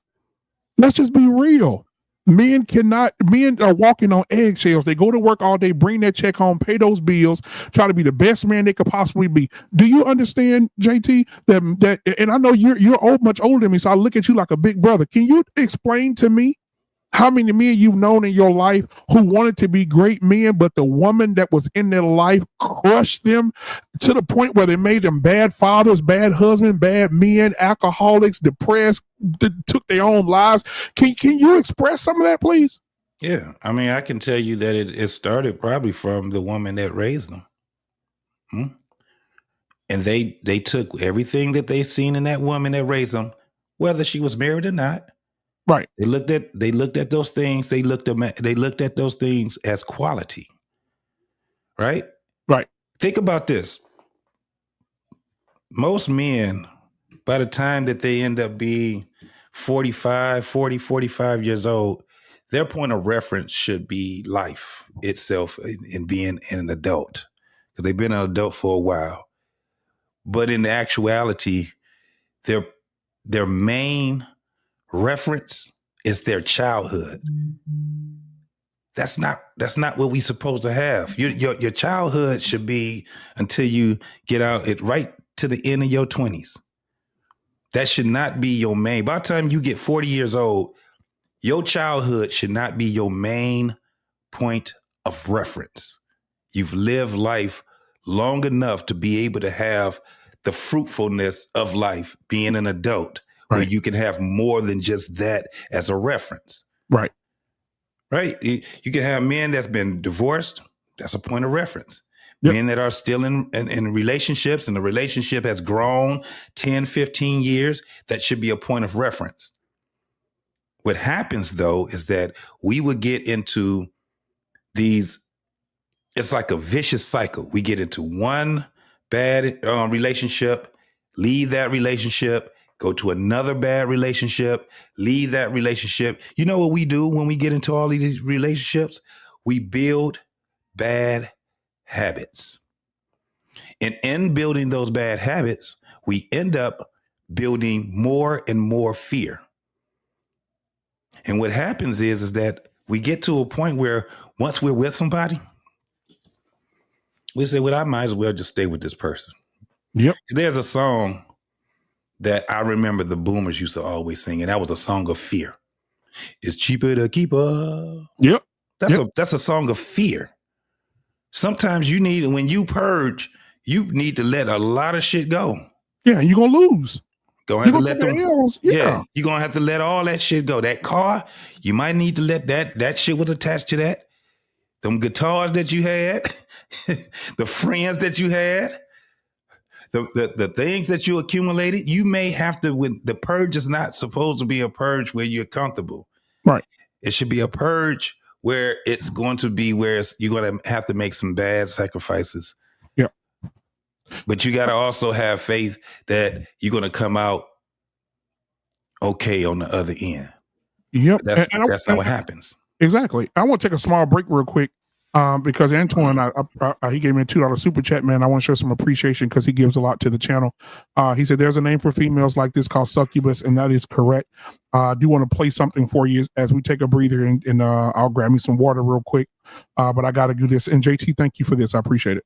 Let's just be real. Men are walking on eggshells. They go to work all day, bring that check home, pay those bills, try to be the best man they could possibly be. Do you understand, JT, that and I know you're much older than me, so I look at you like a big brother. Can you explain to me how many men you've known in your life who wanted to be great men, but the woman that was in their life crushed them to the point where they made them bad fathers, bad husbands, bad men, alcoholics, depressed, took their own lives? Can you express some of that, please? Yeah. I mean, I can tell you that it started probably from the woman that raised them. And they took everything that they seen in that woman that raised them, whether she was married or not. Right. They looked at those things. They looked at those things as quality. Right? Right. Think about this. Most men, by the time that they end up being 45 years old, their point of reference should be life itself in being an adult, because they've been an adult for a while. But in actuality, their main reference is their childhood. That's not what we supposed to have. Your childhood should be until you get out right to the end of your 20s. That should not be your main. By the time you get 40 years old, your childhood should not be your main point of reference. You've lived life long enough to be able to have the fruitfulness of life being an adult, right, where you can have more than just that as a reference. Right. Right. You can have men that's been divorced. That's a point of reference. Yep. Men that are still in relationships, and the relationship has grown 10, 15 years. That should be a point of reference. What happens, though, is that we would get into these, it's like a vicious cycle. We get into one bad relationship, leave that relationship, go to another bad relationship, leave that relationship. You know what we do when we get into all these relationships? We build bad habits. And in building those bad habits, we end up building more and more fear. And what happens is that we get to a point where once we're with somebody, we say, well, I might as well just stay with this person. Yep. There's a song that I remember the boomers used to always sing, and that was a song of fear. It's cheaper to keep her. Yep. That's a song of fear. Sometimes you need, when you purge, you need to let a lot of shit go. Yeah, you're gonna lose. Gonna have to let them. Yeah, you're gonna have to let all that shit go. That car, you might need to let that shit was attached to that. Them guitars that you had, the friends that you had, the things that you accumulated. You may have to. When the purge is not supposed to be a purge where you're comfortable. Right. It should be a purge where it's going to be where you're going to have to make some bad sacrifices. Yeah. But you got to also have faith that you're going to come out okay on the other end. Yep. That's not what happens. Exactly. I want to take a small break real quick because Antoine, he gave me a $2 super chat, man. I want to show some appreciation because he gives a lot to the channel. He said there's a name for females like this called succubus, and that is correct. I do want to play something for you as we take a breather, and I'll grab me some water real quick. But I got to do this. And JT, thank you for this. I appreciate it.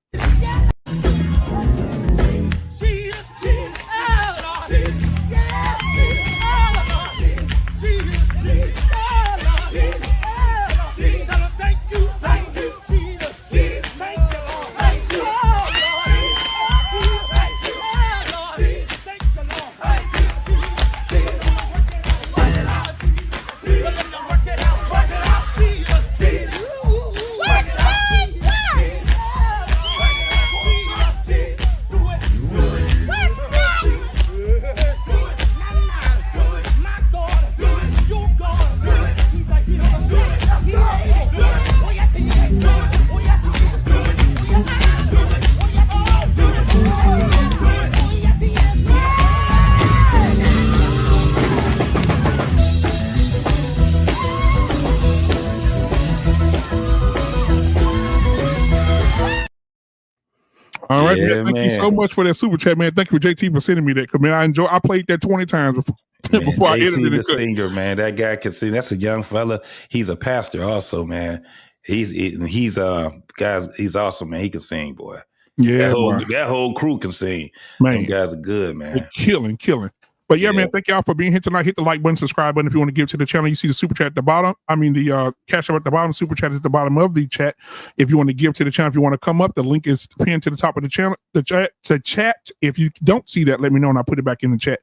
All right, man. Thank you so much for that super chat, man. Thank you for JT for sending me that. Cause man, I played that 20 times before. Man, before I JC edited the it. singer, man. That guy can sing. That's a young fella. He's a pastor also, man. He's awesome, man. He can sing, boy. Yeah, that whole crew can sing. Man, them guys are good, man. They're killing. But yeah, man, thank y'all for being here tonight. Hit the like button, subscribe button if you want to give to the channel. You see the super chat at the bottom. I mean, the cash up at the bottom. Super chat is at the bottom of the chat. If you want to give to the channel, if you want to come up, the link is pinned to the top of the channel. The chat. If you don't see that, let me know and I'll put it back in the chat.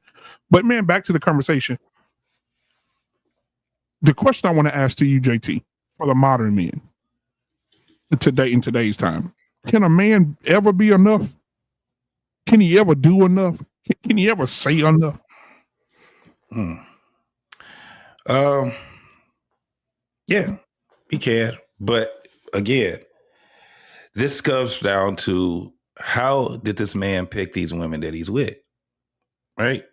But man, back to the conversation. The question I want to ask to you, JT, for the modern men today in today's time: can a man ever be enough? Can he ever do enough? Can he ever say enough? Yeah, he can. But again, this comes down to how did this man pick these women that he's with? Right?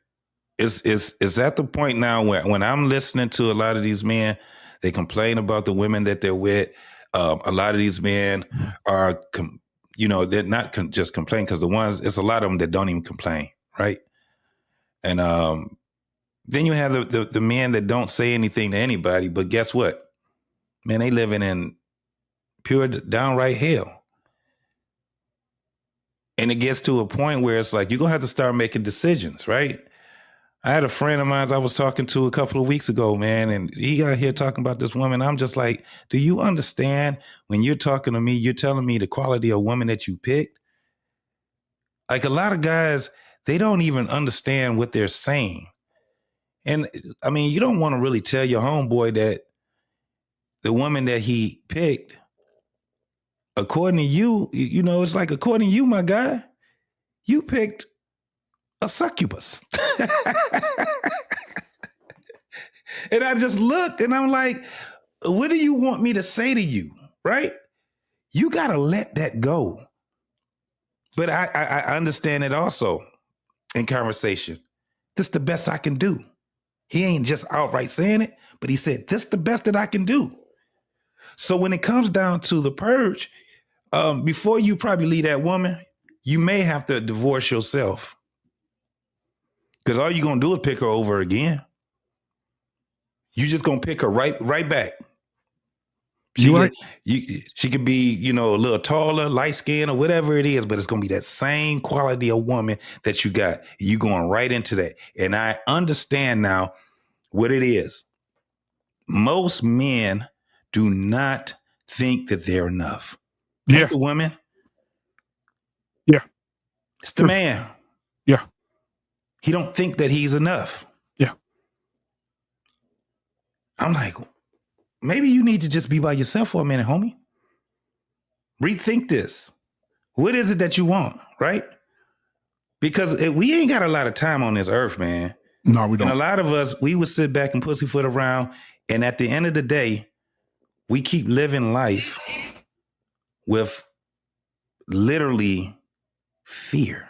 It's at the point now where when I'm listening to a lot of these men, they complain about the women that they're with. A lot of these men are, they're not just complaining because it's a lot of them that don't even complain, right? And then you have the men that don't say anything to anybody, but guess what? Man, they living in pure downright hell. And it gets to a point where it's like, you're going to have to start making decisions, right? I had a friend of mine I was talking to a couple of weeks ago, man, and he got here talking about this woman. I'm just like, do you understand when you're talking to me, you're telling me the quality of woman that you picked? Like a lot of guys, they don't even understand what they're saying. And I mean, you don't want to really tell your homeboy that the woman that he picked, according to you, it's like, according to you, my guy, you picked a succubus. And I just looked and I'm like, what do you want me to say to you? Right? You got to let that go. But I understand it also. in conversation. This is the best I can do. He ain't just outright saying it, but he said, this is the best that I can do. So when it comes down to the purge, before you probably leave that woman, you may have to divorce yourself. Because all you're going to do is pick her over again. You just going to pick her right back. She could be, a little taller, light skinned or whatever it is, but it's going to be that same quality of woman that you got. You going right into that. And I understand now what it is. Most men do not think that they're enough. Yeah. The woman. Yeah. It's the man. Yeah. He don't think that he's enough. Yeah. I'm like, maybe you need to just be by yourself for a minute, homie. Rethink this. What is it that you want, right? Because we ain't got a lot of time on this earth, man. No, we don't. And a lot of us, we would sit back and pussyfoot around. And at the end of the day, we keep living life with literally fear.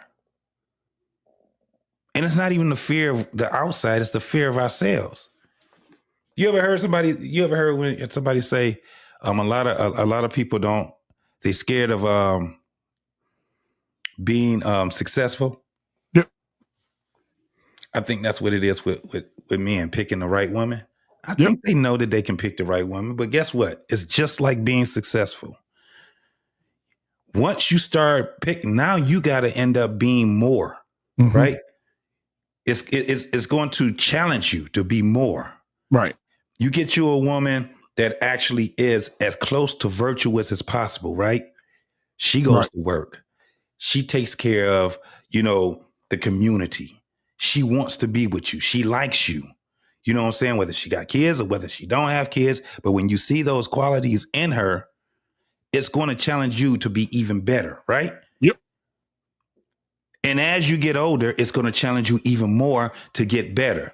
And it's not even the fear of the outside, it's the fear of ourselves. You ever heard when somebody say, a lot of people they're scared of being successful? Yep. I think that's what it is with men picking the right woman. I think they know that they can pick the right woman, but guess what? It's just like being successful. Once you start picking, now you got to end up being more, right? It's going to challenge you to be more. Right. You get you a woman that actually is as close to virtuous as possible, right? She goes to work. She takes care of, the community. She wants to be with you. She likes you. You know what I'm saying? Whether she got kids or whether she don't have kids. But when you see those qualities in her, it's going to challenge you to be even better, right? Yep. And as you get older, it's going to challenge you even more to get better.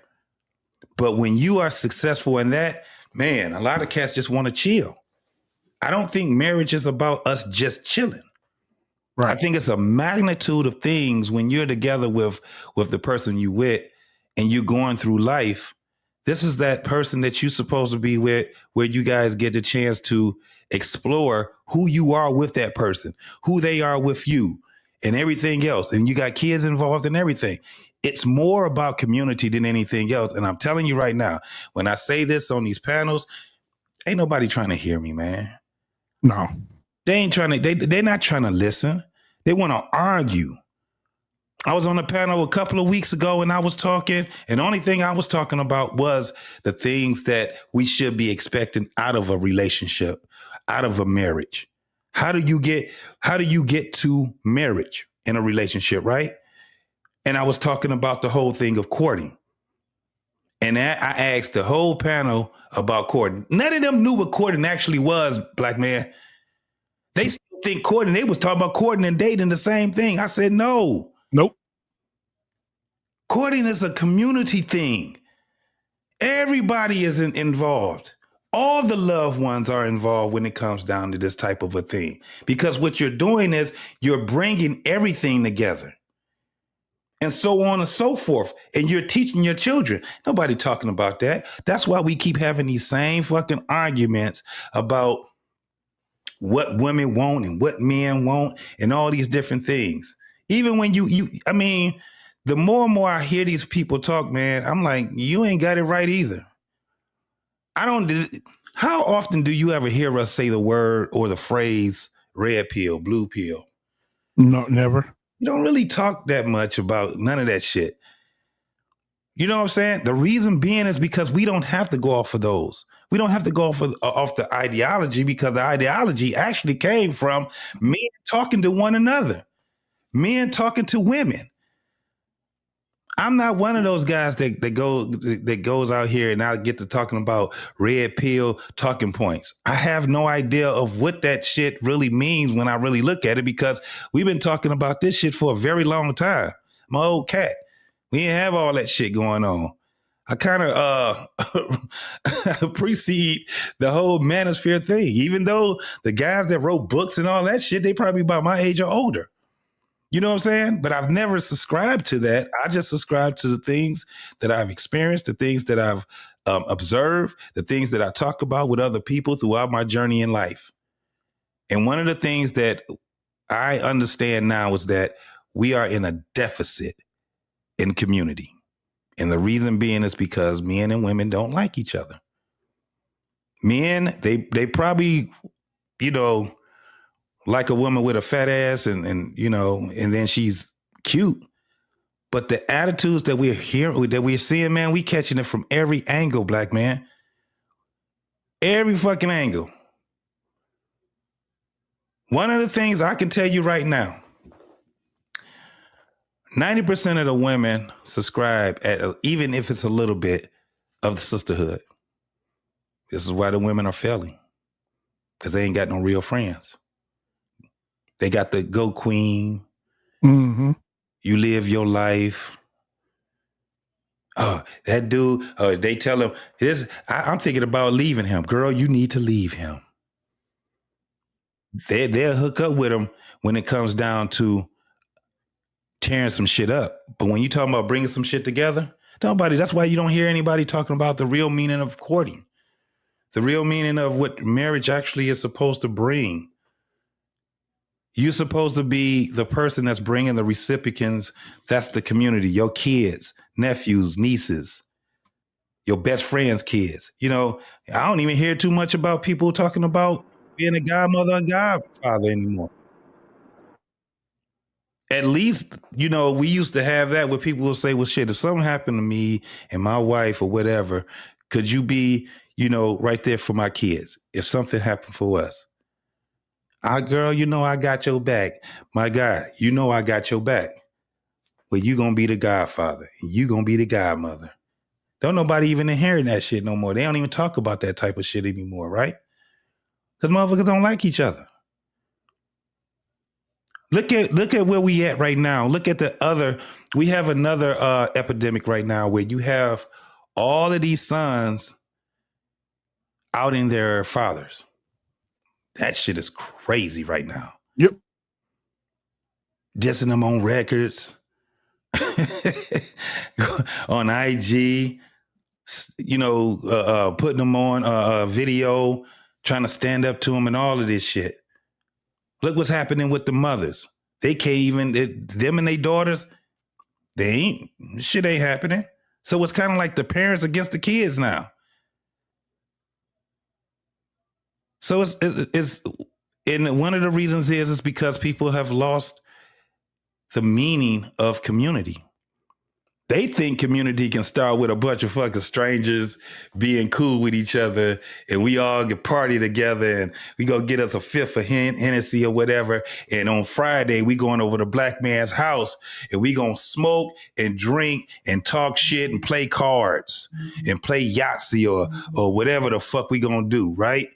But when you are successful in that, man, a lot of cats just want to chill. I don't think marriage is about us just chilling. Right. I think it's a magnitude of things when you're together with the person you with and you're going through life. This is that person that you're supposed to be with, where you guys get the chance to explore who you are with that person, who they are with you, and everything else. And you got kids involved in everything. It's more about community than anything else. And I'm telling you right now, when I say this on these panels, ain't nobody trying to hear me, man. No. They're not trying to listen. They want to argue. I was on a panel a couple of weeks ago and I was talking, and the only thing I was talking about was the things that we should be expecting out of a relationship, out of a marriage. How do you get to marriage in a relationship, right? And I was talking about the whole thing of courting. And I asked the whole panel about courting. None of them knew what courting actually was, Black man. They still think courting, they was talking about courting and dating the same thing. I said, no. Nope. Courting is a community thing. Everybody is involved. All the loved ones are involved when it comes down to this type of a thing. Because what you're doing is you're bringing everything together. And so on and so forth. And you're teaching your children. Nobody talking about that. That's why we keep having these same fucking arguments about what women want and what men want and all these different things. Even when the more and more I hear these people talk, man, I'm like, you ain't got it right either. How often do you ever hear us say the word or the phrase red pill, blue pill? No, never. You don't really talk that much about none of that shit. You know what I'm saying? The reason being is because we don't have to go off of those. We don't have to go off the ideology, because the ideology actually came from men talking to one another, men talking to women. I'm not one of those guys that goes out here and I get to talking about red pill talking points. I have no idea of what that shit really means when I really look at it, because we've been talking about this shit for a very long time. My old cat, we didn't have all that shit going on. I kind of precede the whole manosphere thing, even though the guys that wrote books and all that shit, they probably about my age or older. You know what I'm saying? But I've never subscribed to that. I just subscribe to the things that I've experienced, the things that I've observed, the things that I talk about with other people throughout my journey in life. And one of the things that I understand now is that we are in a deficit in community. And the reason being is because men and women don't like each other. Men, they probably, you know, like a woman with a fat ass and you know, and then she's cute. But the attitudes that we're hearing, that we're seeing, man, we catching it from every angle, black man. Every fucking angle. One of the things I can tell you right now, 90% of the women subscribe at, even if it's a little bit, of the sisterhood. This is why the women are failing. Because they ain't got no real friends. They got the go queen. Mm-hmm. You live your life. Oh, that dude, they tell him, I'm thinking about leaving him. Girl, you need to leave him. They'll hook up with him when it comes down to tearing some shit up. But when you talking about bringing some shit together, that's why you don't hear anybody talking about the real meaning of courting. The real meaning of what marriage actually is supposed to bring. You're supposed to be the person that's bringing the recipients. That's the community, your kids, nephews, nieces, your best friends' kids. You know, I don't even hear too much about people talking about being a godmother and godfather anymore. At least, you know, we used to have that where people will say, well, shit, if something happened to me and my wife or whatever, could you be, you know, right there for my kids if something happened for us? Girl, you know I got your back. My God, you know I got your back. Well, you going to be the godfather and you going to be the godmother. Don't nobody even inherit that shit no more. They don't even talk about that type of shit anymore, right? Because motherfuckers don't like each other. Look at where we at right now. Look at we have another epidemic right now where you have all of these sons outing their fathers. That shit is crazy right now. Yep. Dissing them on records, on IG, you know, putting them on video, trying to stand up to them and all of this shit. Look what's happening with the mothers. They can't even, them and their daughters, shit ain't happening. So it's kind of like the parents against the kids now. So it's and one of the reasons is because people have lost the meaning of community. They think community can start with a bunch of fucking strangers being cool with each other and we all get party together and we go get us a fifth of Hennessy or whatever. And on Friday, we going over to Black Man's house and we gonna smoke and drink and talk shit and play cards and play Yahtzee or whatever the fuck we gonna do, right?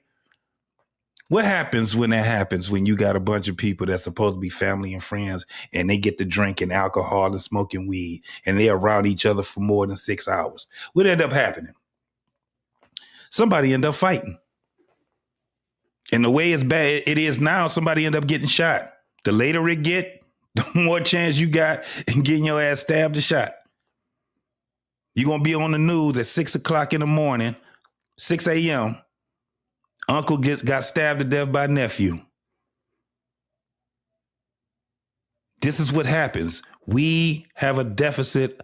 What happens when that happens, when you got a bunch of people that's supposed to be family and friends and they get to drinking alcohol and smoking weed and they're around each other for more than 6 hours? What end up happening? Somebody end up fighting. And the way it's bad it is now, somebody end up getting shot. The later it get, the more chance you got in getting your ass stabbed or shot. You're going to be on the news at 6 o'clock in the morning, 6 a.m., Uncle got stabbed to death by nephew. This is what happens. We have a deficit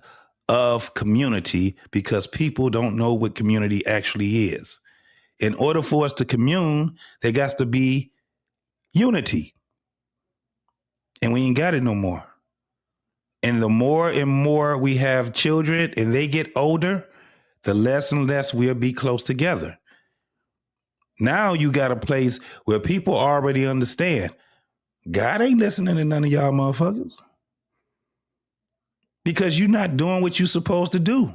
of community because people don't know what community actually is. In order for us to commune, there got to be unity. And we ain't got it no more. And the more and more we have children and they get older, the less and less we'll be close together. Now you got a place where people already understand God ain't listening to none of y'all motherfuckers because you're not doing what you're supposed to do.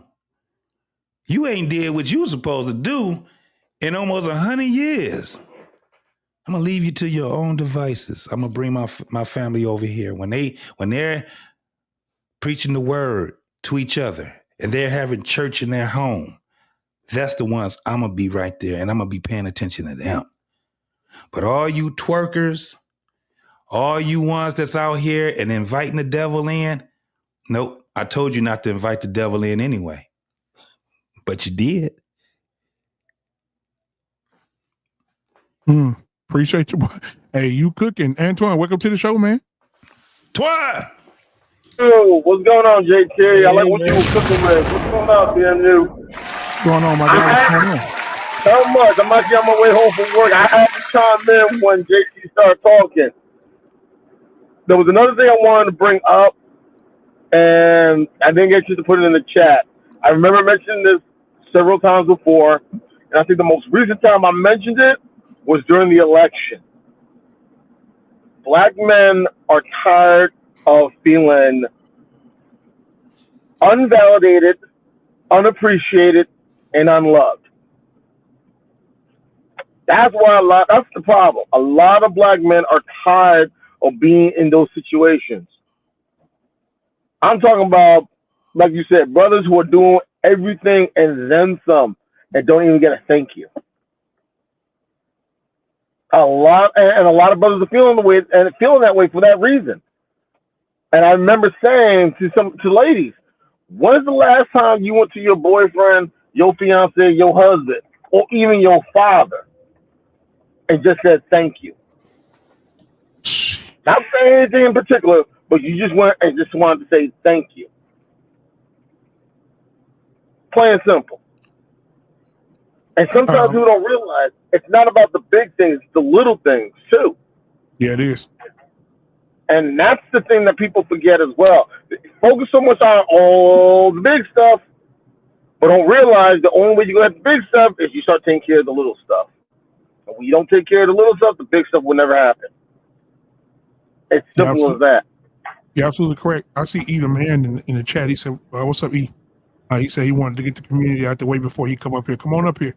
You ain't did what you were supposed to do in almost 100 years. I'm going to leave you to your own devices. I'm going to bring my family over here. When they're preaching the word to each other and they're having church in their home, that's the ones I'm going to be right there and I'm going to be paying attention to them. But all you twerkers, All you ones that's out here and inviting the devil in, nope, I told you not to invite the devil in anyway. But you did. Appreciate you. Hey, you cooking. Antoine, welcome to the show, man. Twine! Yo, what's going on, JT? I like what you were cooking with. What's going on, BMU? What's going on, my guy? What's going on? Not much. I'm actually on my way home from work. I had to chime in when JT started talking. There was another thing I wanted to bring up, and I didn't get you to put it in the chat. I remember mentioning this several times before, and I think the most recent time I mentioned it was during the election. Black men are tired of feeling unvalidated, unappreciated, and unloved. That's the problem. A lot of black men are tired of being in those situations. I'm talking about, like you said, brothers who are doing everything and then some and don't even get a thank you. A lot of brothers are feeling that way for that reason. And I remember saying to ladies, when is the last time you went to your boyfriend, your fiance, your husband, or even your father and just said thank you? Not saying anything in particular, but you just went and just wanted to say thank you. Plain and simple. And sometimes people don't realize it's not about the big things, it's the little things too. Yeah, it is. And that's the thing that people forget as well. They focus so much on all the big stuff, but don't realize the only way you go at the big stuff is you start taking care of the little stuff. And when you don't take care of the little stuff, the big stuff will never happen. It's simple as that. You're absolutely correct. I see E the man in the chat. He said, what's up, E? He said he wanted to get the community out the way before he come up here. Come on up here.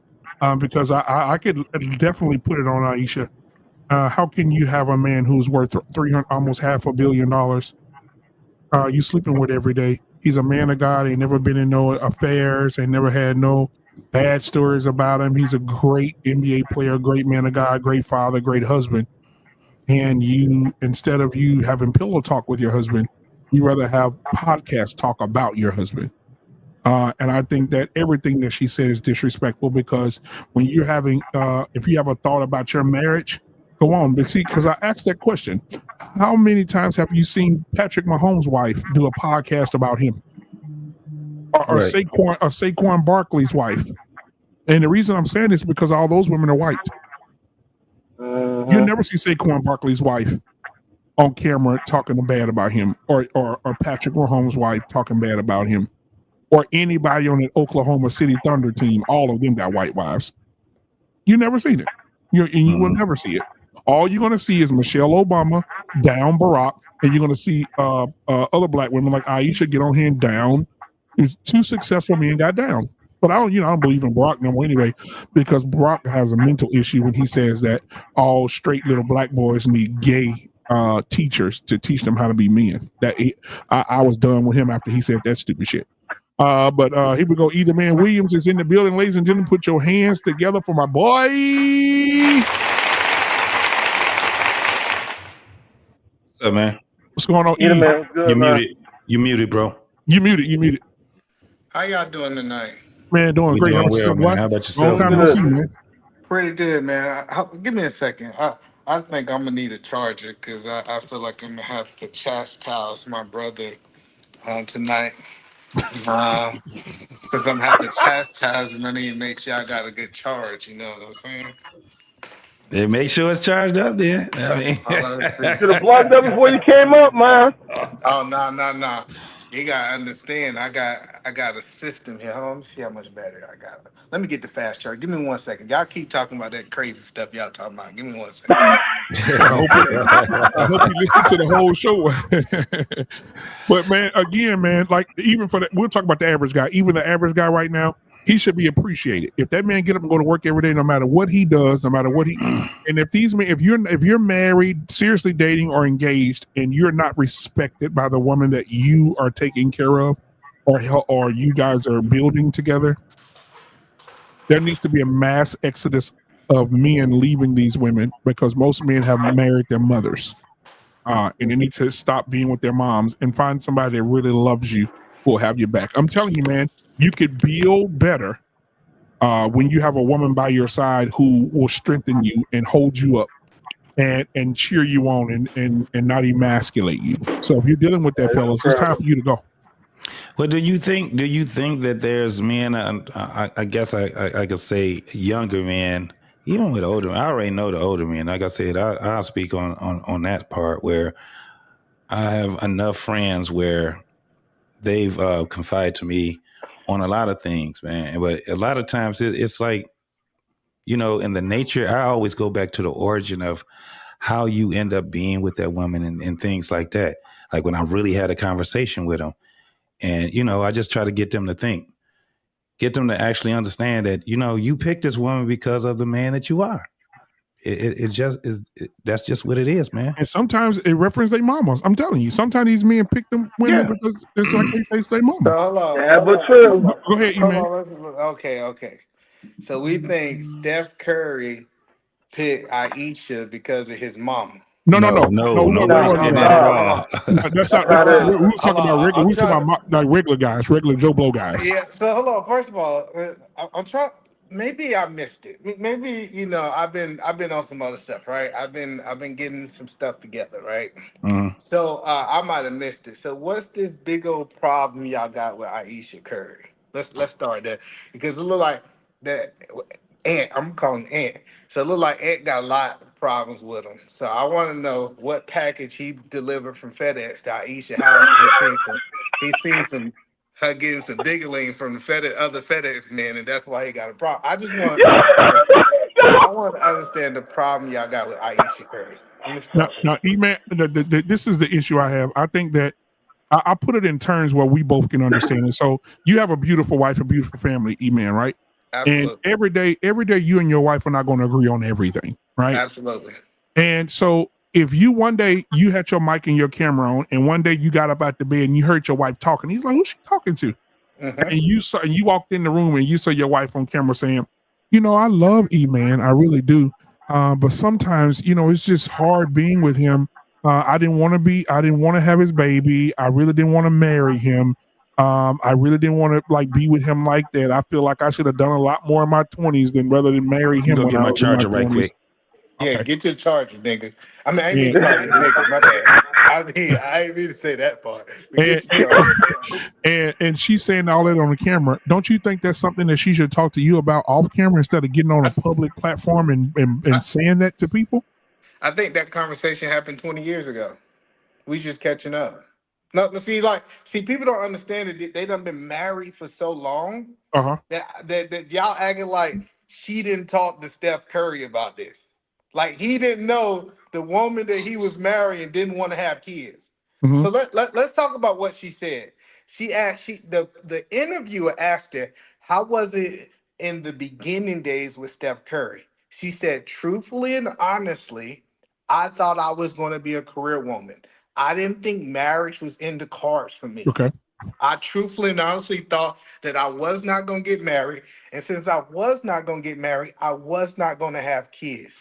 Because I could definitely put it on Aisha. How can you have a man who's worth almost $500 million you sleeping with every day? He's a man of God. Ain't never been in no affairs. Ain't never had no bad stories about him. He's a great NBA player, great man of God, great father, great husband. And you, instead of you having pillow talk with your husband, you rather have podcast talk about your husband. And I think that everything that she said is disrespectful, because when you're having, if you have a thought about your marriage, go on. But see, because I asked that question, how many times have you seen Patrick Mahomes' wife do a podcast about him? Or Right. Saquon Barkley's wife? And the reason I'm saying this is because all those women are white. You never see Saquon Barkley's wife on camera talking bad about him, or Patrick Mahomes' wife talking bad about him, or anybody on the Oklahoma City Thunder team. All of them got white wives. You never seen it. You will never see it. All you're going to see is Michelle Obama down Barack, and you're going to see other black women like Aisha get on here and down. There's two successful men got down. But I don't believe in Barack no more anyway, because Barack has a mental issue when he says that all straight little black boys need gay teachers to teach them how to be men. I was done with him after he said that stupid shit. But here we go. Either Man Williams is in the building, ladies and gentlemen. Put your hands together for my boy. What's up, man? What's going on? Either man, good, You man. muted. You muted, bro. You muted. How y'all doing tonight? Man, doing We great. doing How well, about man. you? How about yourself? Long time no see, man. Pretty good, man. Give me a second. I think I'm gonna need a charger because I feel like I'm gonna have to chastise my brother tonight. Since I'm having to chastise him, I need to make sure I got a good charge. You know what I'm saying? Yeah, make sure it's charged up then. I mean, Should have plugged up before you came up, man. Oh no. You gotta understand. I got a system here. Hold on, let me see how much battery I got. Let me get the fast charge. Give me 1 second. Y'all keep talking about that crazy stuff y'all talking about. Give me 1 second. I hope you listen to the whole show. But man, again, man, like even for that, we'll talk about the average guy. Even the average guy right now, he should be appreciated. If that man get up and go to work every day, no matter what he does, no matter what he, and if these men, if you're married, seriously dating or engaged, and you're not respected by the woman that you are taking care of, or you guys are building together, there needs to be a mass exodus of men leaving these women, because most men have married their mothers. and they need to stop being with their moms and find somebody that really loves you, who will have your back. I'm telling you, man, you could build better when you have a woman by your side who will strengthen you and hold you up and cheer you on and not emasculate you. So if you're dealing with that, fellas, it's time for you to go. Well, do you think that there's men? I guess I could say younger men, even with older. I already know the older men. Like I said, I'll speak on that part where I have enough friends where they've confided to me on a lot of things, man. But a lot of times it's like, in the nature. I always go back to the origin of how you end up being with that woman and things like that. Like when I really had a conversation with them. And, I just try to get them to actually understand that, you picked this woman because of the man that you are. That's just what it is, man. And sometimes it references their mamas. I'm telling you, sometimes these men pick them women because it's like they face their mama. So hold on. Yeah, but true. Go ahead, Hold man. on, okay. So we think Steph Curry picked Aisha because of his mama. No. Nobody said that at all. That's not it. We was talking about regular. We was talking about like regular guys, regular Joe Blow guys. Yeah. So hold on. First of all, I'm trying. Maybe I missed it. Maybe I've been on some other stuff, right? I've been getting some stuff together, right? Mhm. So I might have missed it. So what's this big old problem y'all got with Aisha Curry? Let's start there because it look like that Ant. I'm calling Ant. So it look like Ant got a lot of problems with him. So I want to know what package he delivered from FedEx to Aisha house. He's seen some her getting some diggling from the other FedEx men, and that's why he got a problem. I just want to understand the problem y'all got with Aisha Curry. Now, E-Man, this is the issue I have. I think that I put it in terms where we both can understand it. So you have a beautiful wife, a beautiful family, E-Man, right? Absolutely. And every day, you and your wife are not going to agree on everything, right? Absolutely. And so if you one day you had your mic and your camera on, and one day you got up out the bed and you heard your wife talking, he's like, "Who's she talking to?" Mm-hmm. And you walked in the room and you saw your wife on camera saying, "I love E-Man, I really do. But sometimes, it's just hard being with him. I didn't want to have his baby. I really didn't want to marry him. I really didn't want to be with him like that. I feel like I should have done a lot more in my 20s than rather than marry him." Go get my charger right quick. Yeah, Okay. Get your charger, nigga. I mean, I ain't mean to call you a nigga, my bad. I ain't mean to say that part. And she's saying all that on the camera. Don't you think that's something that she should talk to you about off camera instead of getting on a public platform and saying that to people? I think that conversation happened 20 years ago. We just catching up. No, see, people don't understand it. They done been married for so long that y'all acting like she didn't talk to Steph Curry about this. Like he didn't know the woman that he was marrying didn't want to have kids. Mm-hmm. So let's talk about what she said. The interviewer asked her, how was it in the beginning days with Steph Curry? She said, truthfully and honestly, I thought I was going to be a career woman. I didn't think marriage was in the cards for me. Okay. I truthfully and honestly thought that I was not going to get married. And since I was not going to get married, I was not going to have kids.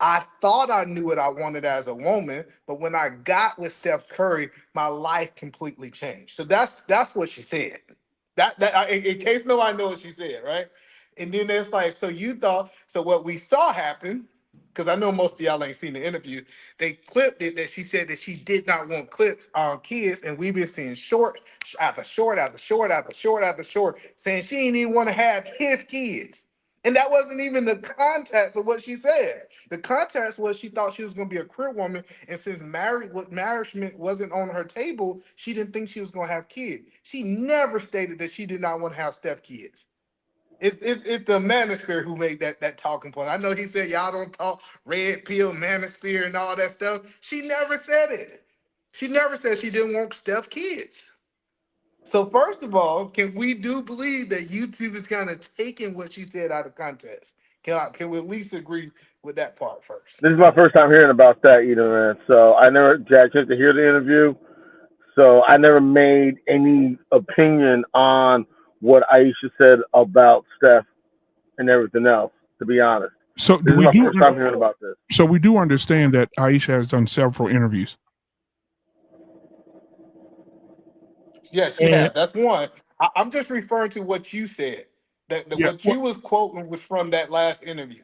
I thought I knew what I wanted as a woman, but when I got with Steph Curry, my life completely changed. So that's what she said. In case nobody knows what she said, right? And then it's like, so what we saw happen, because I know most of y'all ain't seen the interview, they clipped it that she said that she did not want clips on kids, and we've been seeing short after short after short after short after short saying she didn't even want to have his kids. And that wasn't even the context of what she said. The context was she thought she was going to be a career woman, and since marriage wasn't on her table, she didn't think she was going to have kids. She never stated that she did not want to have Steph kids. It's the manosphere who made that talking point. I know he said y'all don't talk red pill manosphere and all that stuff. She never said it. She never said she didn't want Steph kids. So first of all, can we believe that YouTube is kind of taking what she said out of context? Can we at least agree with that part first? This is my first time hearing about that either, man. So I never had a chance to hear the interview. So I never made any opinion on what Aisha said about Steph and everything else, to be honest. So this is my first time hearing about this. So we do understand that Aisha has done several interviews. Yes, you And have. That's one. I'm just referring to what you said. That yeah, what you was quoting was from that last interview.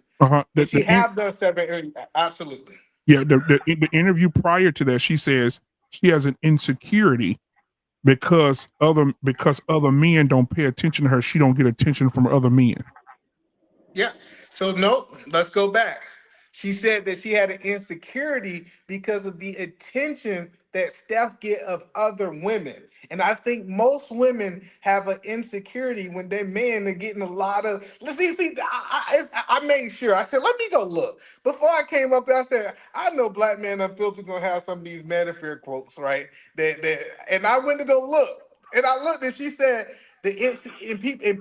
the, And she the have done seven interviews. Absolutely. yeah, the interview prior to that, she says she has an insecurity because other men don't pay attention to her. She don't get attention from other men. Yeah. So nope. Let's go back. She said that she had an insecurity because of the attention that Steph get of other women. And I think most women have an insecurity when their men are getting a lot of. Let's see. I made sure. I said, let me go look. Before I came up there, I said, I know Black Man Unfiltered gonna have some of these Manafort quotes, right? And I went to go look. And I looked and she said,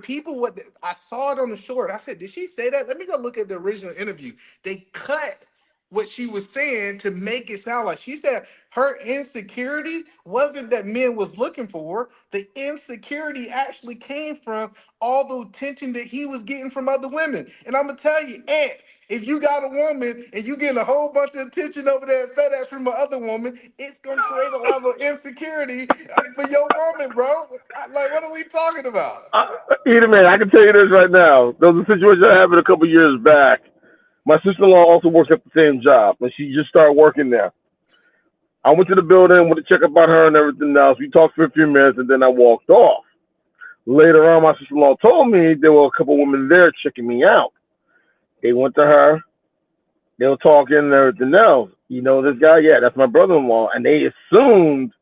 people what I saw it on the short. I said, did she say that? Let me go look at the original interview. They cut what she was saying to make it sound like she said her insecurity wasn't that men was looking for her. The insecurity actually came from all the attention that he was getting from other women. And I'm gonna tell you, Aunt, if you got a woman and you getting a whole bunch of attention over there at FedEx from another woman, it's gonna create a level of insecurity for your woman, bro. Like, what are we talking about? Either man, I can tell you this right now. There was a situation that happened a couple years back. My sister-in-law also works at the same job, and she just started working there. I went to the building, went to check about her and everything else. We talked for a few minutes, and then I walked off. Later on, my sister-in-law told me there were a couple women there checking me out. They went to her. They were talking and everything else. You know this guy? Yeah, that's my brother-in-law. And they assumed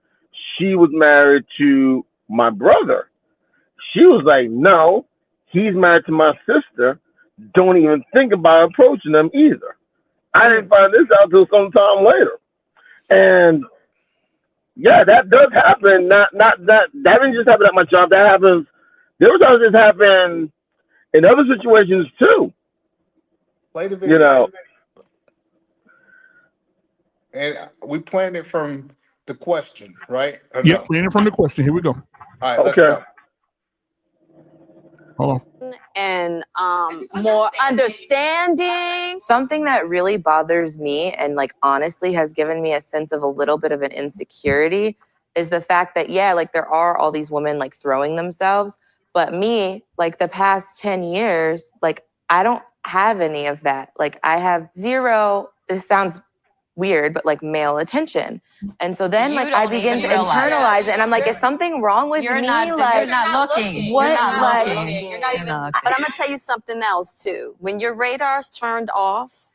she was married to my brother. She was like, no, he's married to my sister. Don't even think about approaching them either. I didn't find this out till sometime later. And yeah, that does happen. Not that didn't just happen at my job. That happens. There was times this happen in other situations too. Play the You video. know, And we planned it from the question, right? Or Yep, no? playing it from the question. Here we go. All right, let's okay. go. Hold on. And more understanding. Something that really bothers me and like honestly has given me a sense of a little bit of an insecurity is the fact that like there are all these women like throwing themselves, but me, like the past 10 years, like I don't have any of that. Like I have zero, this sounds weird, but like male attention. And so then like I begin to internalize it and I'm like, is something wrong with me? You're Like not looking. what? You're not Like looking. You're not even. but I'm gonna tell you something else too. When your radar's turned off,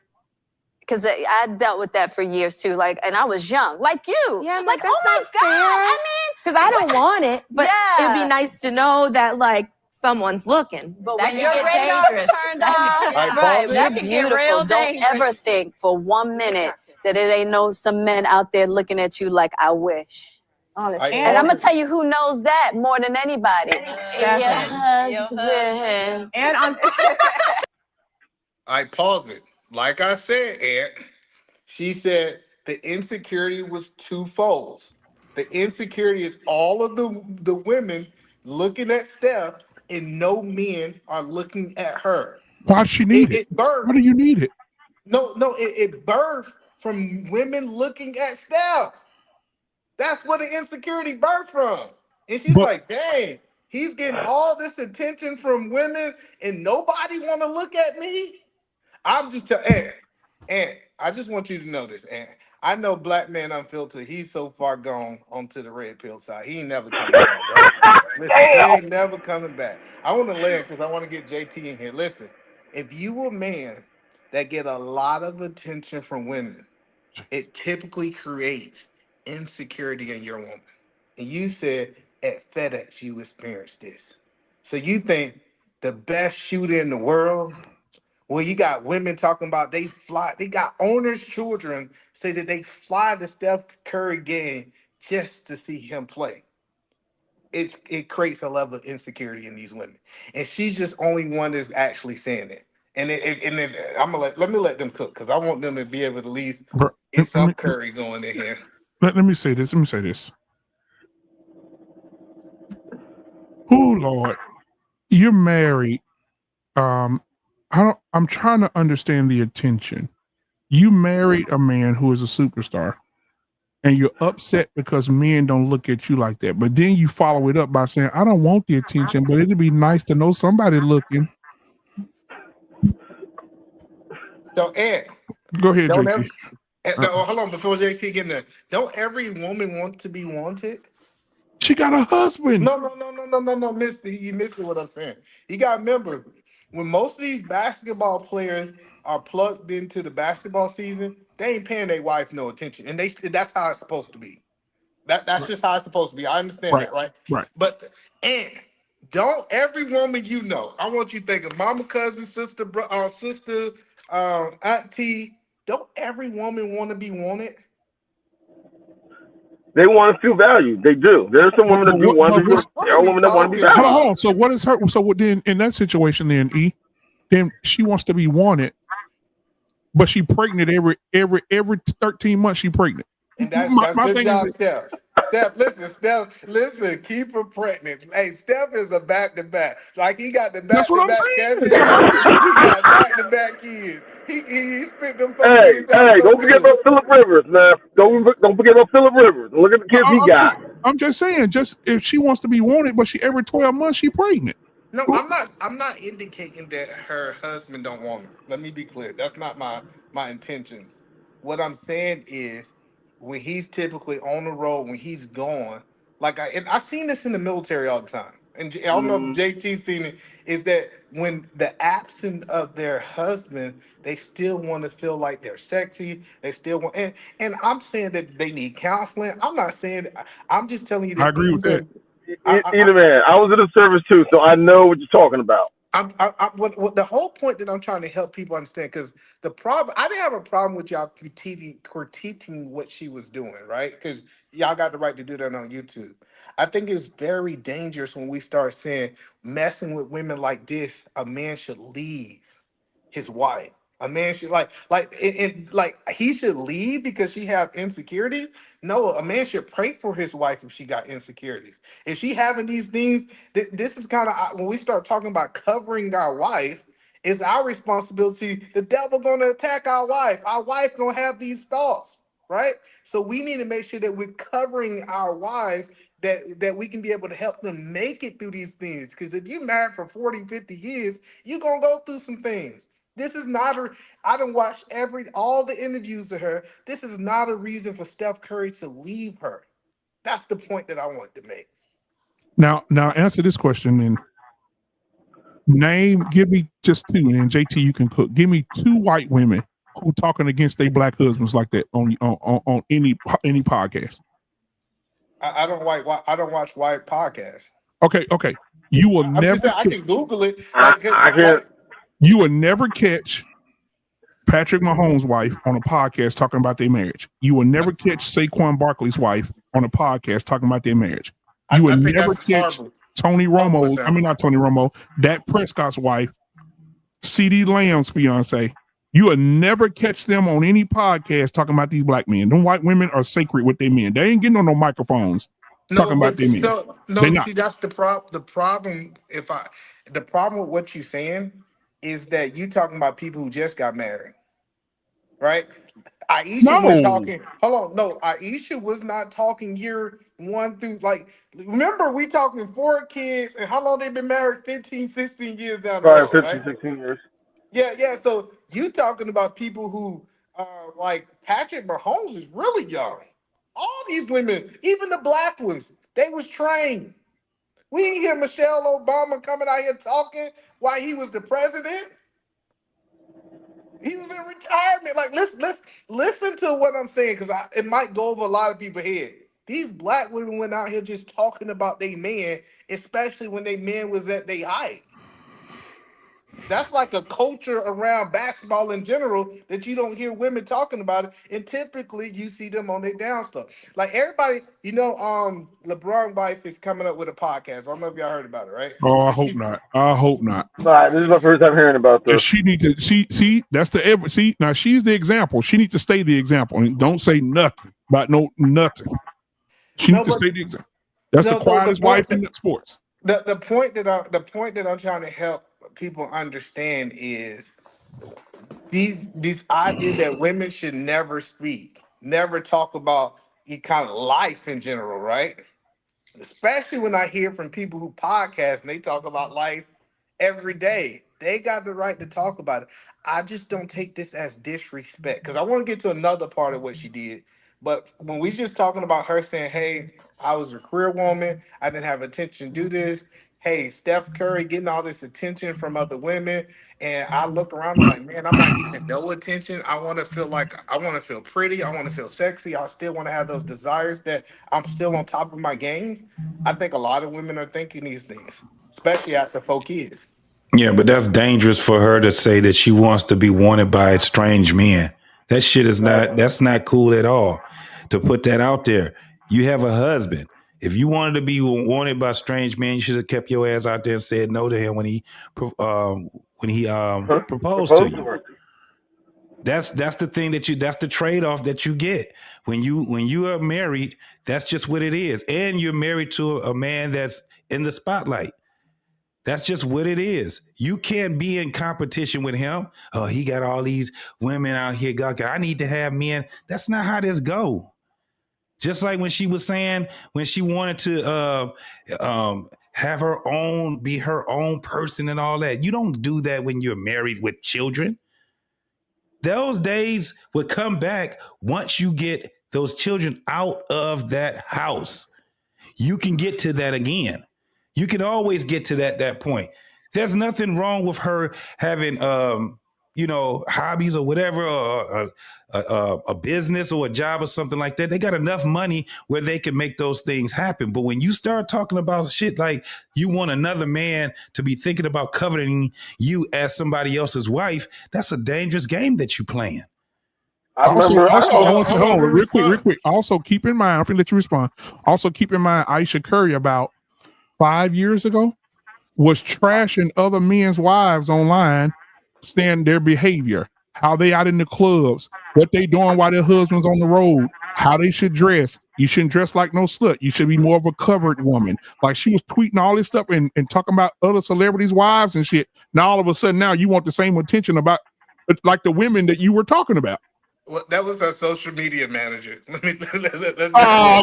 because I dealt with that for years too. Like, and I was young, like you. Yeah, like, oh my God. I mean, because I don't want it, but it'd be nice to know that like someone's looking. But That when can your get radar's dangerous. turned off, Right, right? pause it. You're That can get beautiful. real Don't ever dangerous. think for 1 minute that it ain't no some men out there looking at you like I wish. Right, And I'm pause gonna it. tell you who knows that more than anybody. Your husband. And on All right, pause it. Like I said, Aunt, she said the insecurity was twofold. The insecurity is all of the women looking at Steph, and no men are looking at her. Why she need it? It birthed. Why do you need it? No, it birthed from women looking at Steph. That's where the insecurity birthed from. And she's But like, dang, he's getting all this attention from women and nobody want to look at me. I'm just telling, and I just want you to know this, and I know Black Man Unfiltered, he's so far gone onto the red pill side. He ain't never coming back, bro. Listen, he ain't never coming back. I want to land because I want to get JT in here. Listen, if you a man that get a lot of attention from women, it typically creates insecurity in your woman. And you said at FedEx you experienced this. So you think the best shooter in the world? Well, you got women talking about they fly. They got owners' children say that they fly the Steph Curry game just to see him play. It creates a level of insecurity in these women, and she's just only one that's actually saying it. And I'm gonna let me let them cook because I want them to be able to at least bro, get some curry going in here. let me say this. Let me say this. Oh Lord, you're married. I'm trying to understand the attention. You married a man who is a superstar. and you're upset because men don't look at you like that. But then you follow it up by saying, I don't want the attention, but it'd be nice to know somebody looking. So, Ed, Go ahead, don't JT. hold on, before JT get in there. Don't every woman want to be wanted? She got a husband. No, mister. You missed what I'm saying. You got to remember, when most of these basketball players are plugged into the basketball season, they ain't paying their wife no attention. And that's how it's supposed to be. That's just how it's supposed to be. I understand that, right? Right. But, and don't every woman you know, I want you to think of mama, cousin, sister, auntie, don't every woman want to be wanted? They want to feel valued. They do. There's some women that do want to be. There are women that want to be valued. Hold on. So what is her? So then, in that situation, then she wants to be wanted, but she pregnant every 13 months. She pregnant. And that's my thing is Steph. Listen, keep her pregnant. Hey, Steph is a back-to-back. Like he got the back-to-back. That's what I'm saying. He got back-to-back kids. He spent them. Hey, don't forget about Phillip Rivers, man. Don't forget about Phillip Rivers. Look at the kids he got. I'm just saying, just if she wants to be wanted, but she every 12 months she pregnant. No, I'm not indicating that her husband don't want her. Let me be clear. That's not my intentions. What I'm saying is, when he's typically on the road, when he's gone, I've seen this in the military all the time. And I don't know if JT's seen it, is that when the absence of their husband, they still want to feel like they're sexy. They still want, and I'm saying that they need counseling. I'm not saying, I'm just telling you that. I agree with that. Either man, I was in the service too, so I know what you're talking about. What the whole point that I'm trying to help people understand, because the problem, I didn't have a problem with y'all critiquing what she was doing, right? Because y'all got the right to do that on YouTube. I think it's very dangerous when we start saying messing with women like this, a man should leave his wife. A man should like he should leave because she have insecurities. No, a man should pray for his wife if she got insecurities. If she having these things, this is kind of when we start talking about covering our wife, it's our responsibility. The devil gonna attack our wife. Our wife gonna have these thoughts, right? So we need to make sure that we're covering our wives, that we can be able to help them make it through these things. Because if you're married for 40, 50 years, you're gonna go through some things. This is not I done watched all the interviews of her. This is not a reason for Steph Curry to leave her. That's the point that I want to make. Now answer this question then. Give me just two, and JT, you can cook. Give me two white women who talking against their black husbands like that on any podcast. I don't watch white podcasts. Okay. You will never. I can Google it. I can't. You will never catch Patrick Mahomes' wife on a podcast talking about their marriage. You will never catch Saquon Barkley's wife on a podcast talking about their marriage. You will never catch Tony Romo. I mean, not Tony Romo. Dak Prescott's wife, CeeDee Lamb's fiance. You will never catch them on any podcast talking about these black men. Them white women are sacred with their men. They ain't getting on no microphones talking about their men. See, that's the problem. The problem with what you're saying is that you talking about people who just got married, right? Aisha was talking. Hold on, no, Aisha was not talking year 1 through remember we talking 4 kids and how long they been married? 15, 16 years down the road, 15, right? 16 years. Yeah. So you talking about people who like Patrick Mahomes is really young. All these women, even the black ones, they was trained. We didn't hear Michelle Obama coming out here talking while he was the president. He was in retirement. Like, listen to what I'm saying, because it might go over a lot of people's head. These black women went out here just talking about their man, especially when their man was at their height. That's like a culture around basketball in general that you don't hear women talking about it, and typically you see them on their down stuff. Like everybody, LeBron's wife is coming up with a podcast. I don't know if y'all heard about it, right? Oh, I hope not. I hope not. This is my first time hearing about this. She need to see. That's the now she's the example. She needs to stay the example and don't say nothing about nothing. She needs to stay the example. That's the quietest wife in the sports. The point that I'm trying to help people understand is these ideas that women should never speak, never talk about kind of life in general, right? Especially when I hear from people who podcast and they talk about life every day. They got the right to talk about it. I just don't take this as disrespect because I want to get to another part of what she did. But when we just talking about her saying, "Hey, I was a career woman. I didn't have attention to do this." Hey, Steph Curry getting all this attention from other women, and I look around, I'm like, man, I'm not getting no attention. I want to feel like I want to feel pretty. I want to feel sexy. I still want to have those desires that I'm still on top of my games. I think a lot of women are thinking these things, especially after 4 kids. Yeah, but that's dangerous for her to say that she wants to be wanted by strange men. That shit is that's not cool at all. To put that out there. You have a husband. If you wanted to be wanted by strange men, you should have kept your ass out there and said no to him when he proposed to you. That's the thing that's the trade-off that you get. When you are married, that's just what it is. And you're married to a man that's in the spotlight. That's just what it is. You can't be in competition with him. Oh, he got all these women out here. God, I need to have men. That's not how this go. Just like when she was saying, when she wanted to have her own, be her own person and all that. You don't do that when you're married with children. Those days would come back once you get those children out of that house. You can get to that again. You can always get to that point. There's nothing wrong with her having, hobbies or whatever, or a business or a job or something like that. They got enough money where they can make those things happen. But when you start talking about shit like you want another man to be thinking about coveting you as somebody else's wife, that's a dangerous game that you're playing. I want to hold on real quick. Also, keep in mind, I'm going to let you respond. Also, keep in mind, Aisha Curry about 5 years ago was trashing other men's wives online, saying their behavior, how they out in the clubs, what they doing while their husband's on the road, how they should dress. You shouldn't dress like no slut. You should be more of a covered woman. Like she was tweeting all this stuff and talking about other celebrities' wives and shit. Now all of a sudden now you want the same attention about like the women that you were talking about. Well, that was our social media manager. Let's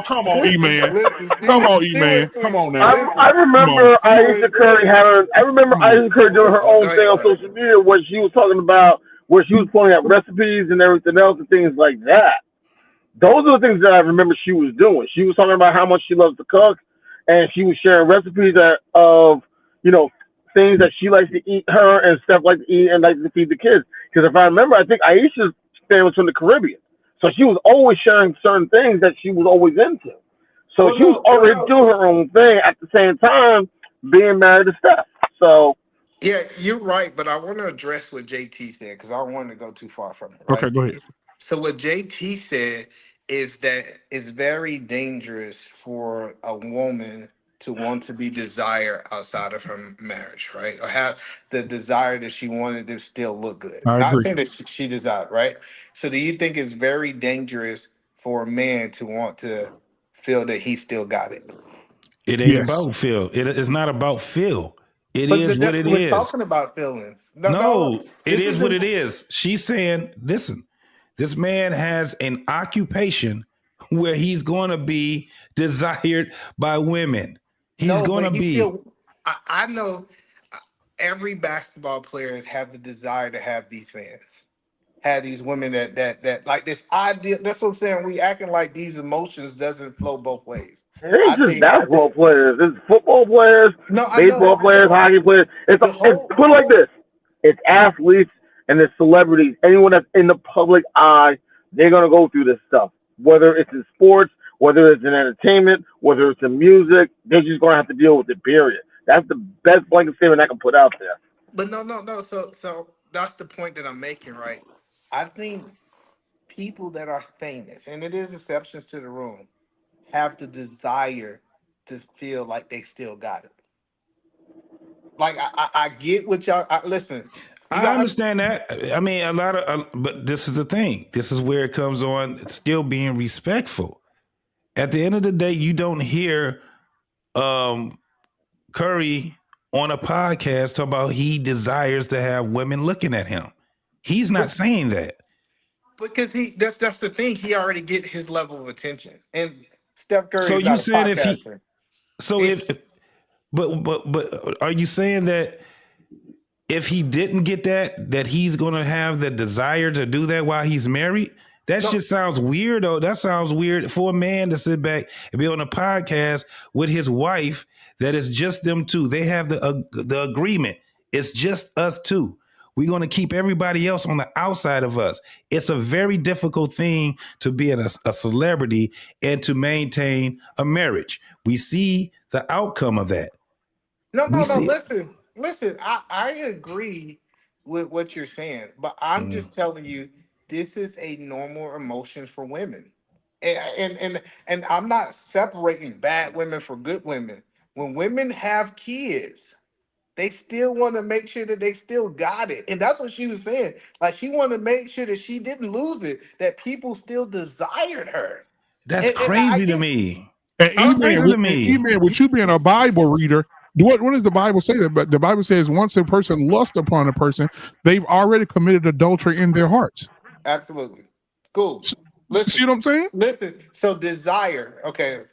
come on, E-Man. Come on, E-Man. Come on now. I remember Aisha Curry Aisha Curry doing her own thing on social media where she was talking about where she was pointing out recipes and everything else and things like that. Those are the things that I remember she was doing. She was talking about how much she loves to cook, and she was sharing recipes of things that she likes to eat, her and Steph like to eat and likes to feed the kids. Because if I remember, I think Aisha's family was from the Caribbean, so she was always sharing certain things that she was always into. So she was already doing her own thing at the same time being married to Steph. So yeah, you're right, but I want to address what JT said because I don't want to go too far from it. Right? Okay, go ahead. So what JT said is that it's very dangerous for a woman to want to be desired outside of her marriage, right? Or have the desire that she wanted to still look good. I agree. Not saying that she desired, right? So do you think it's very dangerous for a man to want to feel that he still got it? It ain't about feel. It is not about feel. It is what it is. We're talking about feelings. No, it is what it is. She's saying, listen, this man has an occupation where he's going to be desired by women. He's going to be. I know every basketball player have the desire to have these fans, have these women that like this idea. That's what I'm saying. We acting like these emotions doesn't flow both ways. It ain't just basketball players. It's football players, baseball players, hockey players. It's put it like this. It's athletes and it's celebrities. Anyone that's in the public eye, they're going to go through this stuff. Whether it's in sports, whether it's in entertainment, whether it's in music, they're just going to have to deal with it, period. That's the best blanket statement I can put out there. But no. So that's the point that I'm making, right? I think people that are famous, and it is exceptions to the rule, have the desire to feel like they still got it. Like I get what y'all listen. I understand that. I mean, a lot of, but this is the thing. This is where it comes on. Still being respectful. At the end of the day, you don't hear Curry on a podcast talk about he desires to have women looking at him. He's not saying that. because that's the thing. He already get his level of attention, and Steph Curry So is you not a saying if he, podcaster. so if, but are you saying that if he didn't get that he's gonna have the desire to do that while he's married? That No. shit sounds weird, though. That sounds weird for a man to sit back and be on a podcast with his wife that is just them two. They have the agreement. It's just us two. We're going to keep everybody else on the outside of us. It's a very difficult thing to be a celebrity and to maintain a marriage. We see the outcome of that. No. We see. Listen. I agree with what you're saying, but I'm just telling you, this is a normal emotion for women, and I'm not separating bad women from good women. When women have kids, they still want to make sure that they still got it, and that's what she was saying. Like she wanted to make sure that she didn't lose it, that people still desired her. That's And I crazy to get. me. And That's even crazy to me. even with you being a Bible reader, what does the Bible say? That but the Bible says once a person lusts upon a person, they've already committed adultery in their hearts. Absolutely. Cool. See Listen, what I'm saying? listen. So desire, okay.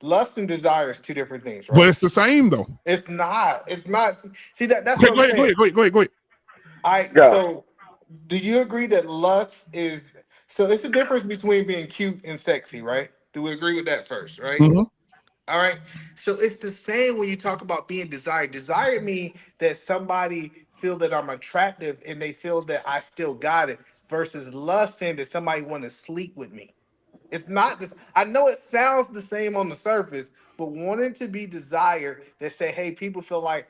Lust and desire is two different things, But right? it's the same though. It's not. It's not. See that's Okay, what I'm saying. go ahead. Yeah. So do you agree that lust is so it's the difference between being cute and sexy, right? Do we agree with that first, right? Mhm. All right. So it's the same when you talk about being desired. Desire mean that somebody feel that I'm attractive and they feel that I still got it versus lust saying that somebody want to sleep with me. It's not this. I know it sounds the same on the surface, but wanting to be desired that say, hey, people feel like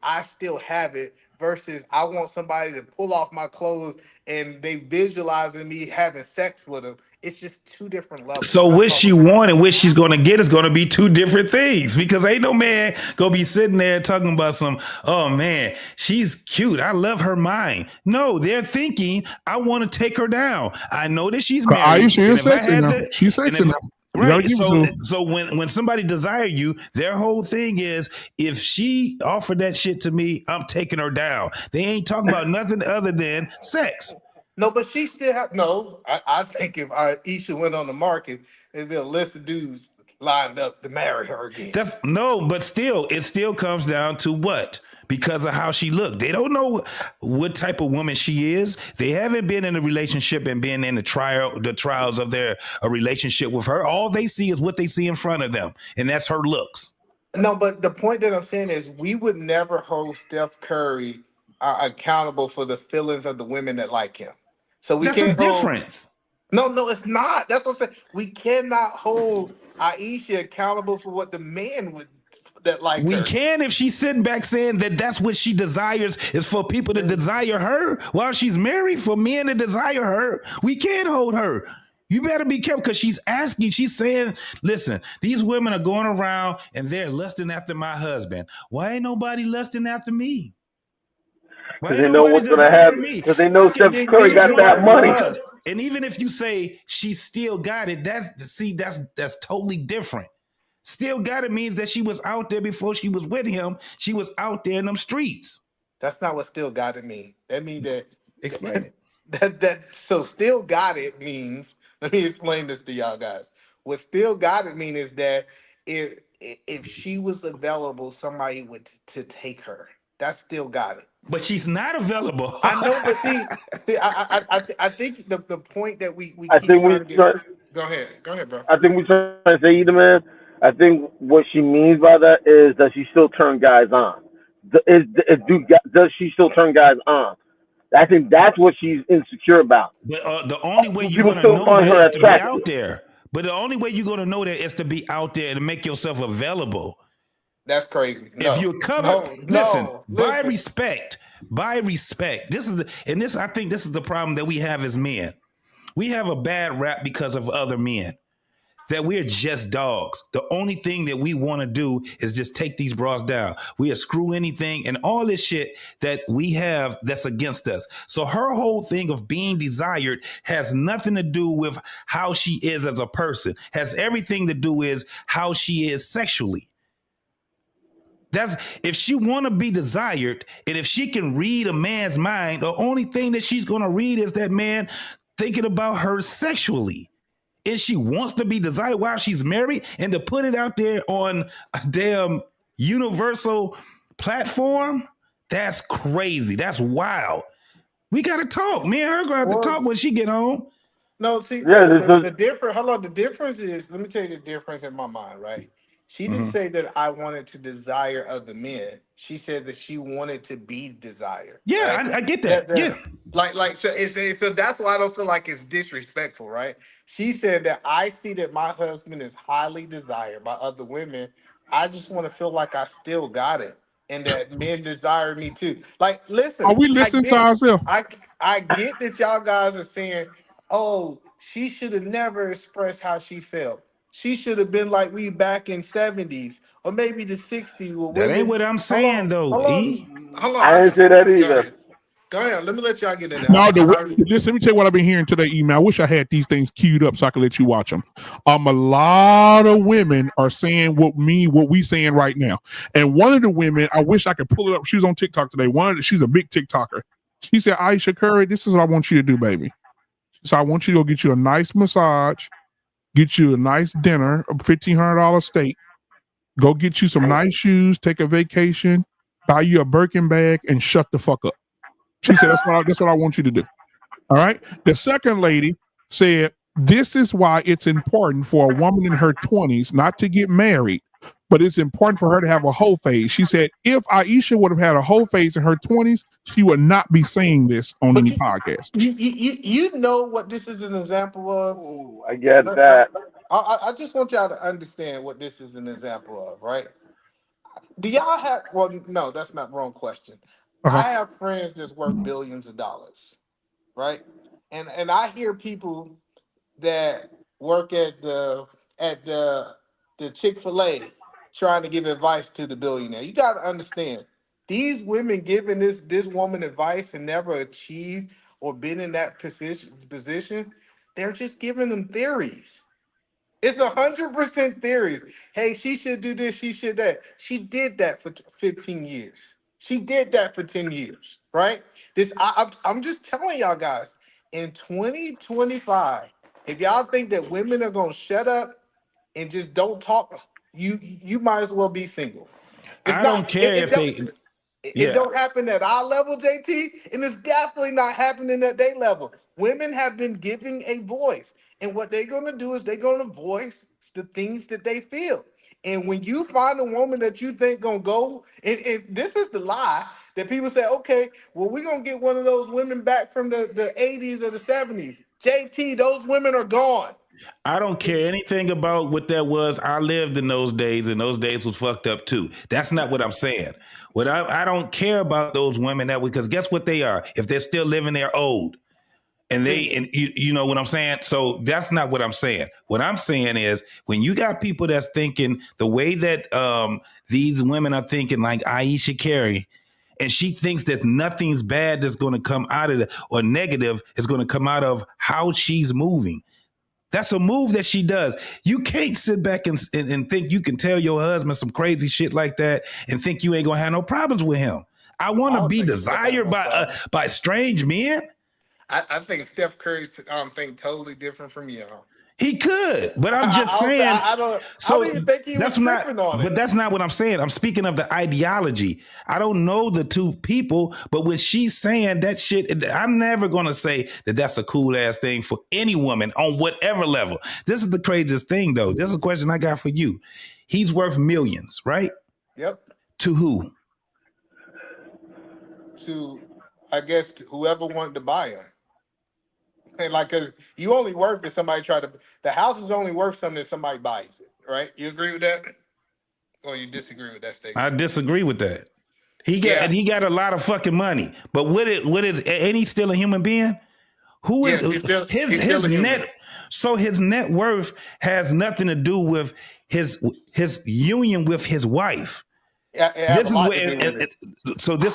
I still have it versus I want somebody to pull off my clothes and they visualizing me having sex with them. It's just two different levels. So That's what all she I'm saying. want and what she's going to get is going to be two different things because ain't no man going to be sitting there talking about some, oh man, she's cute. I love her mind. No, they're thinking, I want to take her down. I know that she's married. Aisha And is if I sexy had now. the, She's and sexy if, now. You gotta right. give it So, to her. so when somebody desire you, their whole thing is if she offered that shit to me, I'm taking her down. They ain't talking about nothing other than sex. No, but she still have no. I think if Isha went on the market, there'd be a list of dudes lined up to marry her again. That's no, but still, it still comes down to what? Because of how she looked. They don't know what type of woman she is. They haven't been in a relationship and been in the trials of their a relationship with her. All they see is what they see in front of them, and that's her looks. No, but the point that I'm saying is we would never hold Steph Curry accountable for the feelings of the women that like him. So we That's a can't hold. difference. No, it's not. That's what I'm saying. We cannot hold Aisha accountable for what the man would that likes We her. can if she's sitting back saying that that's what she desires is for people to desire her while she's married, for men to desire her. We can't hold her. You better be careful because she's asking, she's saying, listen, these women are going around and they're lusting after my husband. Why ain't nobody lusting after me? Why Because ain't they know nobody what's going to happen. desiring me? Because they know I can Steph get Curry just got know that what money. was. And even if you say she still got it, that's totally different. Still got it means that she was out there before she was with him. She was out there in them streets. That's not what still got it mean. That means that Explain it. so still got it means. Let me explain this to y'all guys. What still got it mean is that if she was available, somebody would to take her. That's still got it. But she's not available. I know, but I think the point that we I keep think we trying to get. try, Go ahead, bro. I think we trying to say either man. I think what she means by that is that she still turn guys on. Does she still turn guys on? I think that's what she's insecure about. But the only way Do you're people going to still know find that her is to be out attractive? there. But the only way you're going to know that is to be out there and make yourself available. That's crazy. If No, you're covered, listen, by listen. respect. I think this is the problem that we have as men. We have a bad rap because of other men. That we're just dogs. The only thing that we want to do is just take these bras down. We screw anything and all this shit that we have that's against us. So her whole thing of being desired has nothing to do with how she is as a person. Has everything to do is how she is sexually. That's if she want to be desired and if she can read a man's mind, the only thing that she's going to read is that man thinking about her sexually. And she wants to be desired while she's married, and to put it out there on a damn universal platform, that's crazy. That's wild. We got to talk. Me and her going to have to talk when she get home. No, see, Yeah, the difference. Hold on, the difference is. Let me tell you the difference in my mind. Right? She didn't say that I wanted to desire other men. She said that she wanted to be desired. Yeah, right? I get that. Yeah. So that's why I don't feel like it's disrespectful, right? She said that I see that my husband is highly desired by other women. I just want to feel like I still got it, and that men desire me too. Like, listen, Are we listening to ourselves? I get that y'all guys are saying, oh, she should have never expressed how she felt. She should have been like we back in 70s or maybe the 60s. Where That ain't women, what I'm saying, though. hold on. I didn't say that either. Go ahead. Let me let y'all get in there. No, let me tell you what I've been hearing today, email. I wish I had these things queued up so I could let you watch them. A lot of women are saying what we saying right now. And one of the women, I wish I could pull it up. She was on TikTok today. She's a big TikToker. She said, Aisha Curry, this is what I want you to do, baby. So I want you to go get you a nice massage, get you a nice dinner, a $1,500 steak, go get you some nice shoes, take a vacation, buy you a Birkin bag, and shut the fuck up. She said, that's what I want you to do. All right. The second lady said, this is why it's important for a woman in her 20s not to get married, but it's important for her to have a whole phase. She said, if Aisha would have had a whole phase in her 20s, she would not be saying this on any podcast. You know what this is an example of? Ooh, I get that. I just want y'all to understand what this is an example of, right? Do y'all have, well, no, that's not wrong question. I have friends that's worth billions of dollars, right? And I hear people that work at the Chick-fil-A trying to give advice to the billionaire. You got to understand, these women giving this woman advice and never achieved or been in that position, they're just giving them theories. It's 100% theories. Hey, she should do this, she should that. She did that for 15 years. She did that for 10 years, right? I'm just telling y'all guys, in 2025, if y'all think that women are gonna shut up and just don't talk, you might as well be single. I don't care if they. It don't happen at our level, JT, and it's definitely not happening at their level. Women have been giving a voice, and what they're gonna do is they're gonna voice the things that they feel. And when you find a woman that you think gonna go, this is the lie that people say, okay, well, we're gonna get one of those women back from the 80s or the 70s. JT, those women are gone. I don't care anything about what that was. I lived in those days, and those days was fucked up too. That's not what I'm saying. I don't care about those women because guess what they are? If they're still living, they're old. And you know what I'm saying? So that's not what I'm saying. What I'm saying is when you got people that's thinking the way that these women are thinking, like Aisha Curry, and she thinks that nothing's bad that's going to come out of it or negative is going to come out of how she's moving. That's a move that she does. You can't sit back and think you can tell your husband some crazy shit like that and think you ain't going to have no problems with him. I want to be desired by strange men. I think Steph Curry's think totally different from y'all. He could, but I'm just saying. I don't even think he was tripping on it. But that's not what I'm saying. I'm speaking of the ideology. I don't know the two people, but when she's saying that shit, I'm never going to say that that's a cool ass thing for any woman on whatever level. This is the craziest thing, though. This is a question I got for you. He's worth millions, right? Yep. To who? To, I guess, whoever wanted to buy him. And like, cause you only worth if somebody the house is only worth something if somebody buys it, right? You agree with that? Or you disagree with that statement? I disagree with that. He got a lot of fucking money, but ain't he still a human being? Who is his net? So his net worth has nothing to do with his union with his wife. This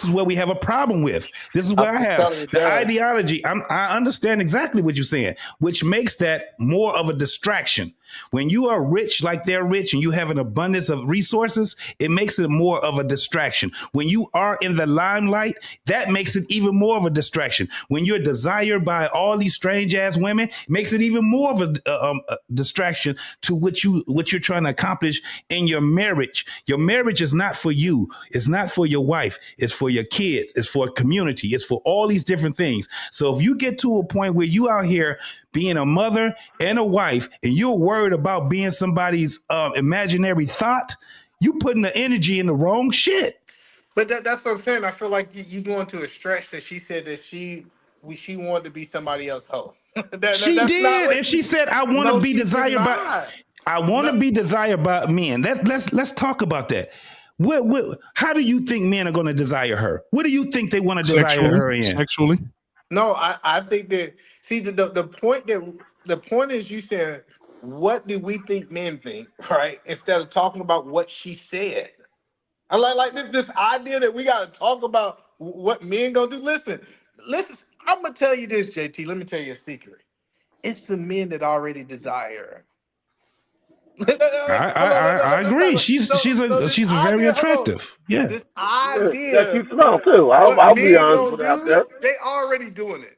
is where we have a problem with. This is where I have the ideology. I understand exactly what you're saying, which makes that more of a distraction. When you are rich like they're rich and you have an abundance of resources, it makes it more of a distraction. When you are in the limelight, that makes it even more of a distraction. When you're desired by all these strange ass women, it makes it even more of a distraction to what you're trying to accomplish in your marriage. Your marriage is not for you. It's not for your wife. It's for your kids. It's for a community. It's for all these different things. So if you get to a point where you out here being a mother and a wife and you're worried about being somebody's imaginary thought, you putting the energy in the wrong shit. But that's what I'm saying. I feel like you going to a stretch that she said that she wanted to be somebody else's hoe. She did, and she said, "I want to be desired by. I want to be desired by men." Let's talk about that. How do you think men are going to desire her? What do you think they want to desire her in? Sexually? No, I think that. See, the point is, you said, what do we think men think, right? Instead of talking about what she said. I like this idea that we got to talk about what men gonna do. Listen. I'm gonna tell you this, JT. Let me tell you a secret. It's the men that already desire her. I agree. She's very attractive. Yeah. This idea. That you smell too. I'll be honest with that. They already doing it.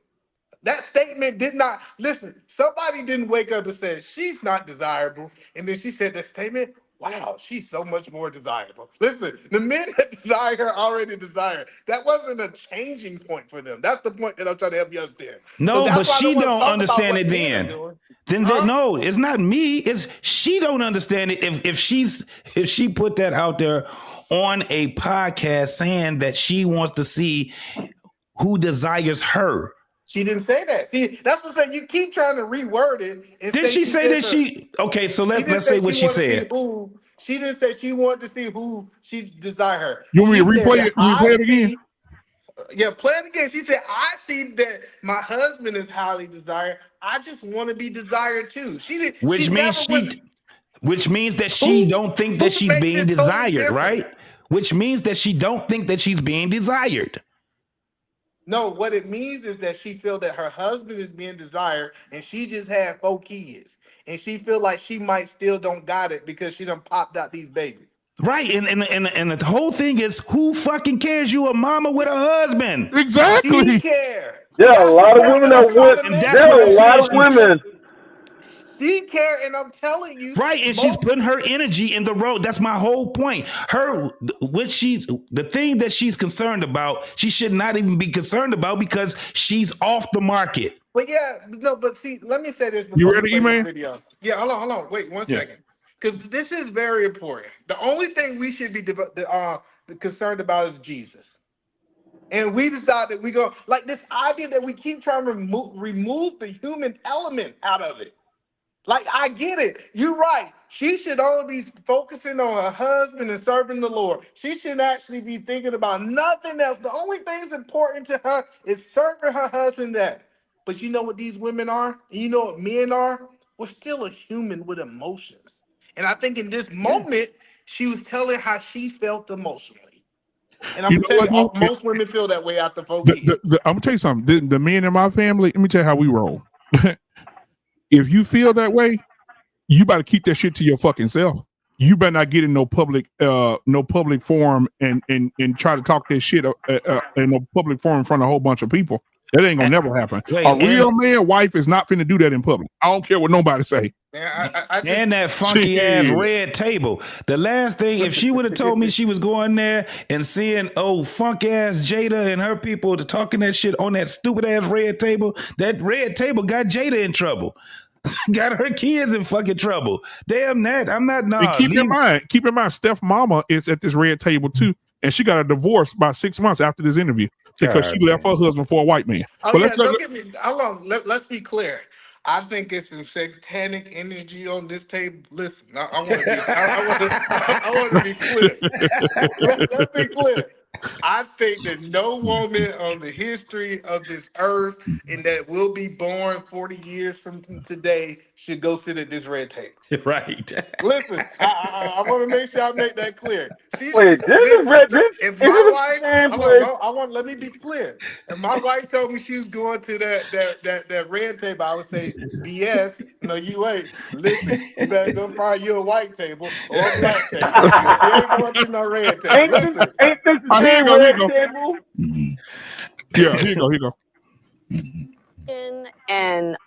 That statement did not listen. Somebody didn't wake up and say she's not desirable, and then she said that statement. Wow, she's so much more desirable. Listen, the men that desire her already desire. That wasn't a changing point for them. That's the point that I'm trying to help you understand. No, but she don't understand it then. No, it's not me. It's she don't understand it. If she put that out there on a podcast saying that she wants to see who desires her. She didn't say that. See, that's what I'm saying. You keep trying to reword it. Did she say that she? Okay, so let's say what she said. She didn't say she wanted to see who she desired her. You want me to replay it again? Yeah, play it again. She said, I see that my husband is highly desired. I just want to be desired too. Which means that she don't think that she's being desired, right? Which means that she don't think that she's being desired. No, what it means is that she feel that her husband is being desired and she just had 4 kids. And she feel like she might still don't got it because she done popped out these babies. Right. And the whole thing is, who fucking cares? You a mama with a husband. Exactly. She cared. Yeah, a lot of women that went. There are a lot of women. She care, and I'm telling you. Right, and she's putting her energy in the road. That's my whole point. The thing that she's concerned about, she should not even be concerned about because she's off the market. But see, let me say this. You ready, E-Man? Yeah, hold on. Wait one second. Because this is very important. The only thing we should be concerned about is Jesus. And we decided we go, like this idea that we keep trying to remove the human element out of it. Like, I get it. You're right. She should only be focusing on her husband and serving the Lord. She should actually be thinking about nothing else. The only thing that's important to her is serving her husband that. But you know what these women are? And you know what men are? We're still a human with emotions. And I think in this moment, she was telling how she felt emotionally. And I'm going to tell you, most women feel that way after 4 kids. I'm going to tell you something. The men in my family, let me tell you how we roll. If you feel that way, you better keep that shit to your fucking self. You better not get in no public forum and try to talk that shit in a public forum in front of a whole bunch of people. That ain't gonna never happen. A real man wife is not finna do that in public. I don't care what nobody say. And that funky ass red table. The last thing, if she would have told me she was going there and seeing funk ass Jada and her people talking that shit on that stupid ass red table, that red table got Jada in trouble. Got her kids in fucking trouble. Damn that. I'm not. Nah, keep in mind, Steph mama is at this red table too, and she got a divorce by 6 months after this interview because she left her husband for a white man. Don't get me. Hold on. Let's be clear. I think it's some satanic energy on this table. Listen, I want to be clear. Let's be clear. I think that no woman on the history of this earth and that will be born 40 years from today should go sit at this red table. Right. Listen, I want to make sure I make that clear. Wait, If my wife, let me be clear. If my wife told me she was going to that red table, I would say, BS, no, you ain't. Listen, you better go find you a white table or a black table. She ain't going to no red table. Listen. Ain't this the same red table? Yeah, here you go. And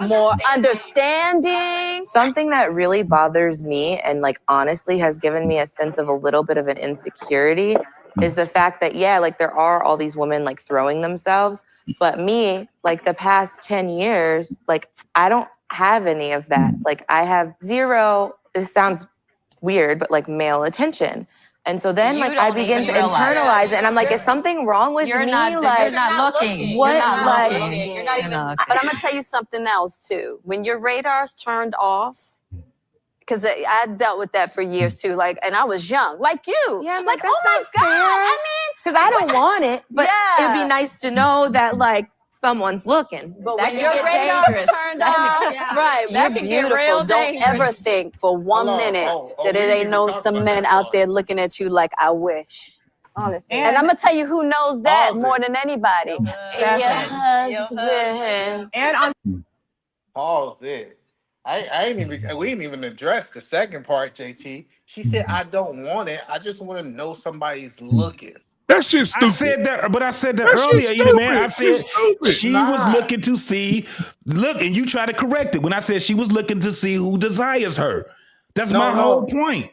more understanding. Something that really bothers me and like honestly has given me a sense of a little bit of an insecurity is the fact that like there are all these women like throwing themselves, but me, like the past 10 years, like I don't have any of that. Like I have zero, this sounds weird, but like male attention. And so then, like, I begin to internalize it, and I'm like, is something wrong with me? You're not looking. What? You're not Like, looking. You're not even. But I'm gonna tell you something else too. When your radar's turned off, because I dealt with that for years too. Like, and I was young, like you. Yeah, like, oh my God. I mean, because I don't want it, but it'd be nice to know that like someone's looking. But when your radar's turned off, right? That can get real dangerous. Don't ever think for 1 minute that it ain't some men out there looking at you like I wish. Honestly. And I'm gonna tell you who knows that more than anybody. Pause it. We ain't even addressed the second part, JT. She said, I don't want it. I just want to know somebody's looking. That's just stupid. I said that earlier, man. I said she was looking to see, and you try to correct it. When I said she was looking to see who desires her. That's my whole point.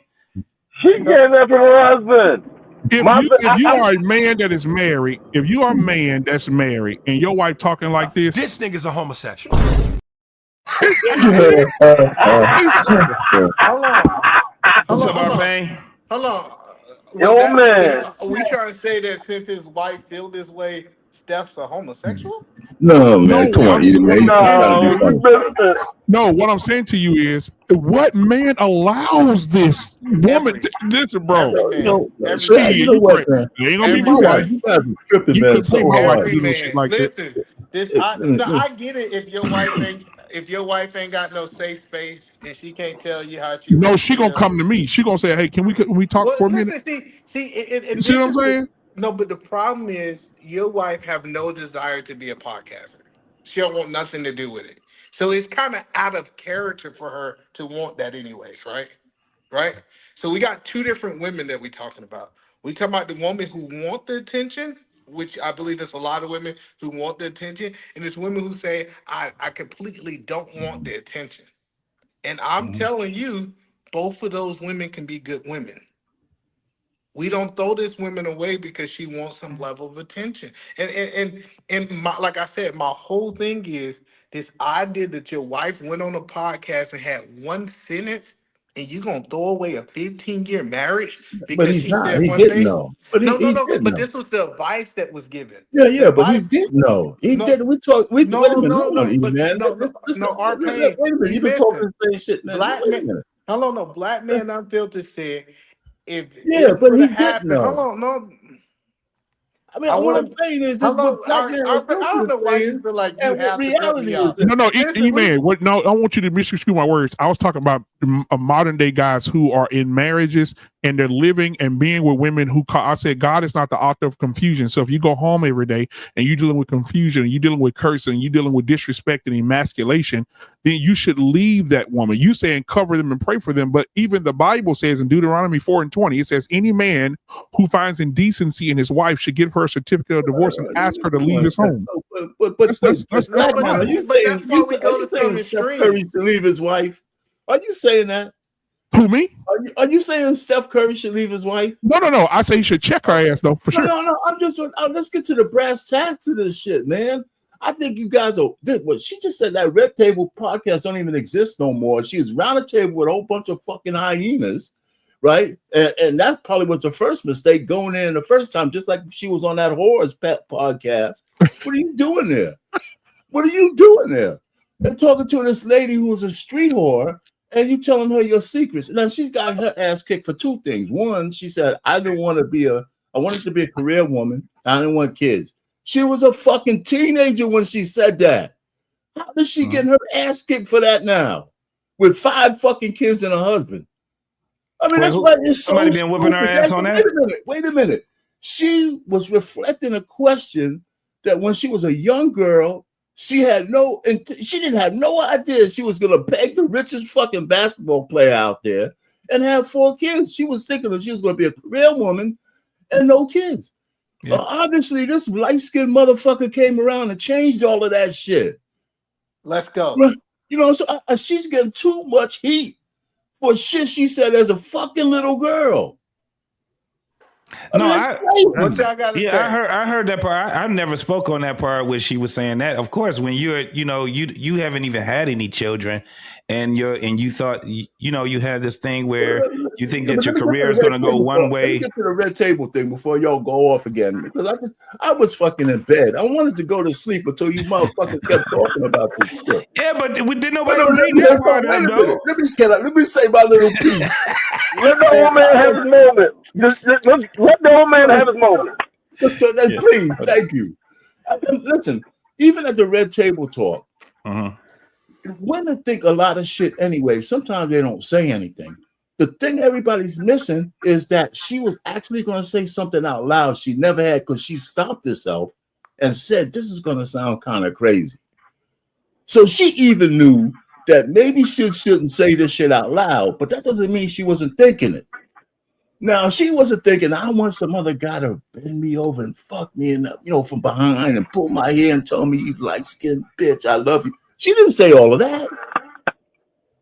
She getting that from her husband. If you are a man that is married, if you are a man that's married and your wife talking like this nigga's a homosexual. Hold on. Man. Are we trying to say that since his wife feel this way, Steph's a homosexual? No, man. Come on, man. No, what I'm saying to you is, what man allows this woman to listen, bro? You know what, man? It ain't gonna be my wife. You guys are tripping, man. So hard. I get it if your wife ain't got no safe space and she can't tell you how she. No, she gonna come to me. She gonna say, "Hey, can we talk for a minute?" See, you see what I'm saying? No, but the problem is your wife have no desire to be a podcaster. She don't want nothing to do with it. So it's kind of out of character for her to want that anyways, right? Right? So we got two different women that we're talking about. We talking about the woman who want the attention, which I believe there's a lot of women who want the attention, and there's women who say, I completely don't want the attention. And I'm telling you, both of those women can be good women. We don't throw this woman away because she wants some level of attention. And like I said, my whole thing is this idea that your wife went on a podcast and had one sentence and you gonna throw away a 15-year marriage because she said one thing? No. But this was the advice that was given. Yeah, but he did know. He did. We talked. Wait a minute, man. Wait a minute. You've been talking the same shit, man. Black Man Unfiltered said, but he did know. Hold on, no. I mean, what I'm saying is, I don't know why you feel like you have reality to is. No, man. What? No, I don't want you to misconstrue my words. I was talking about modern day guys who are in marriages and they're living and being with women who I said God is not the author of confusion. So if you go home every day and you're dealing with confusion and you're dealing with cursing and you're dealing with disrespect and emasculation, then you should leave that woman. You saying cover them and pray for them, but even the Bible says in Deuteronomy 4:20, it says any man who finds indecency in his wife should give her a certificate of divorce and ask her to leave his home. But are you saying Steph Curry should leave his wife? Are you saying that? Who, me? Are you saying Steph Curry should leave his wife? No. I say he should check her ass though, for sure. No. Let's get to the brass tacks of this shit, man. I think you guys are. What she just said, that Red Table podcast don't even exist no more. She was round a table with a whole bunch of fucking hyenas, right? And that probably was the first mistake going in the first time, just like she was on that Whore's Pet podcast. What are you doing there? They're talking to this lady who was a street whore, and you telling her your secrets. Now she's got her ass kicked for two things. One, she said, I didn't want to be a I wanted to be a career woman. I didn't want kids. She was a fucking teenager when she said that. How does she get her ass kicked for that now? With 5 fucking kids and a husband. I mean, that's why it's so somebody been whooping her ass on that? Wait a minute. She was reflecting a question that when she was a young girl, she didn't have no idea she was gonna beg the richest fucking basketball player out there and have 4 kids. She was thinking that she was gonna be a career woman and no kids. Yeah. Obviously, this light-skinned motherfucker came around and changed all of that shit. Let's go. You know, so she's getting too much heat for shit she said as a fucking little girl. I heard that part. I never spoke on that part where she was saying that. Of course, when you haven't even had any children, and you thought you have this thing where you think that your career is going to go one way. Let me get to the red table thing before y'all go off again, because I was fucking in bed. I wanted to go to sleep until you motherfuckers kept talking about this shit. Yeah, but didn't nobody read that part of it, though. Let me say my little piece. Let the old man have his moment. Let the old man have his moment. Please, thank you. Listen, even at the red table talk, women think a lot of shit anyway. Sometimes they don't say anything. The thing everybody's missing is that she was actually going to say something out loud she never had, because she stopped herself and said, this is going to sound kind of crazy. So she even knew that maybe she shouldn't say this shit out loud, but that doesn't mean she wasn't thinking it. Now, she wasn't thinking, I want some other guy to bend me over and fuck me from behind and pull my hair and tell me, you light-skinned bitch, I love you. She didn't say all of that.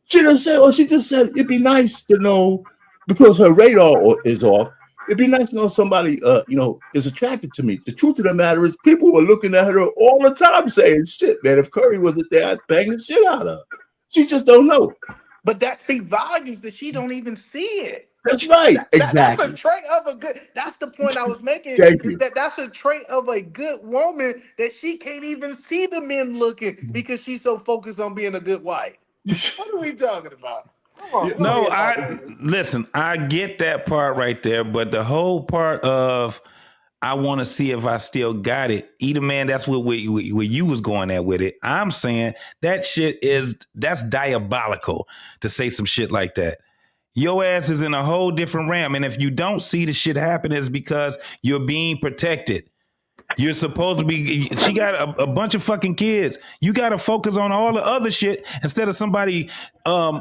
She didn't say, she just said, it'd be nice to know, because her radar is off, it'd be nice to know somebody, is attracted to me. The truth of the matter is, people were looking at her all the time saying, shit, man, if Curry wasn't there, I'd bang the shit out of her. She just don't know. But that speaks volumes that she don't even see it. That's right. Exactly. That's a trait of a good. That's the point I was making. Thank you. That's a trait of a good woman, that she can't even see the men looking because she's so focused on being a good wife. What are we talking about? Come on. Listen. I get that part right there, but the whole part of I want to see if I still got it. Either man, that's where you was going at with it. I'm saying that shit that's diabolical to say some shit like that. Your ass is in a whole different realm. And if you don't see the shit happen, it's because you're being protected. You're supposed to be, she got a bunch of fucking kids. You got to focus on all the other shit instead of somebody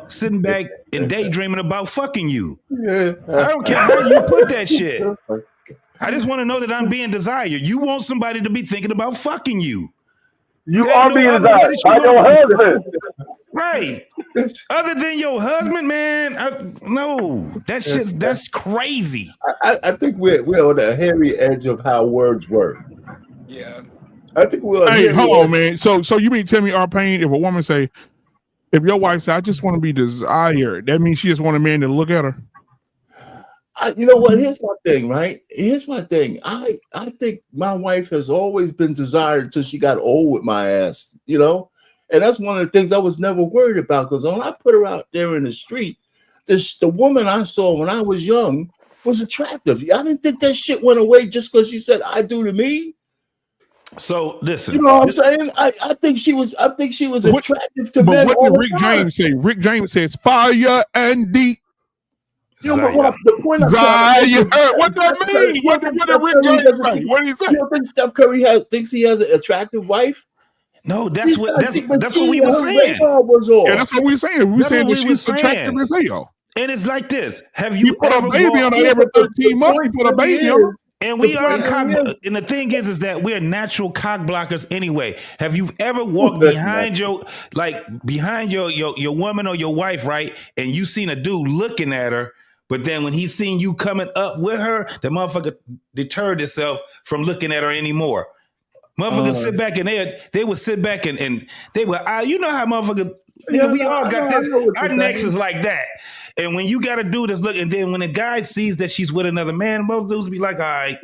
sitting back and daydreaming about fucking you. I don't care how you put that shit. I just want to know that I'm being desired. You want somebody to be thinking about fucking you. You are being desired by your husband. Right. Other than your husband, man, no, that's crazy. I think we're on the hairy edge of how words work. Yeah. I think we're. Hey, hold on, man. So you mean tell me, our pain? If a woman say, if your wife say, I just want to be desired, that means she just want a man to look at her? You know what? Here's my thing, right? Here's my thing. I think my wife has always been desired until she got old with my ass, And that's one of the things I was never worried about, because when I put her out there in the street, the woman I saw when I was young was attractive. I didn't think that shit went away just because she said I do to me. So listen, you know what I'm saying? I think she was attractive to men. But what did Rick James say? Rick James says fire and deep. But the point what that mean? What did Rick James say? What did he say? You don't think Steph Curry thinks he has an attractive wife? No, that's what we were saying. Yeah, that's what we were saying. We saying that she's attractive as hell. And it's like this. Have you put a baby on her every 13 months? You put a baby on her. And we are and the thing is that we're natural cock blockers anyway. Have you ever walked behind your woman or your wife, right? And you seen a dude looking at her, but then when he seen you coming up with her, the motherfucker deterred himself from looking at her anymore. Motherfuckers sit back and they would sit back and they would, you know how motherfuckers, we all got this, our necks is like that. And when you got to do this, look, and then when a guy sees that she's with another man, most dudes be like, all right,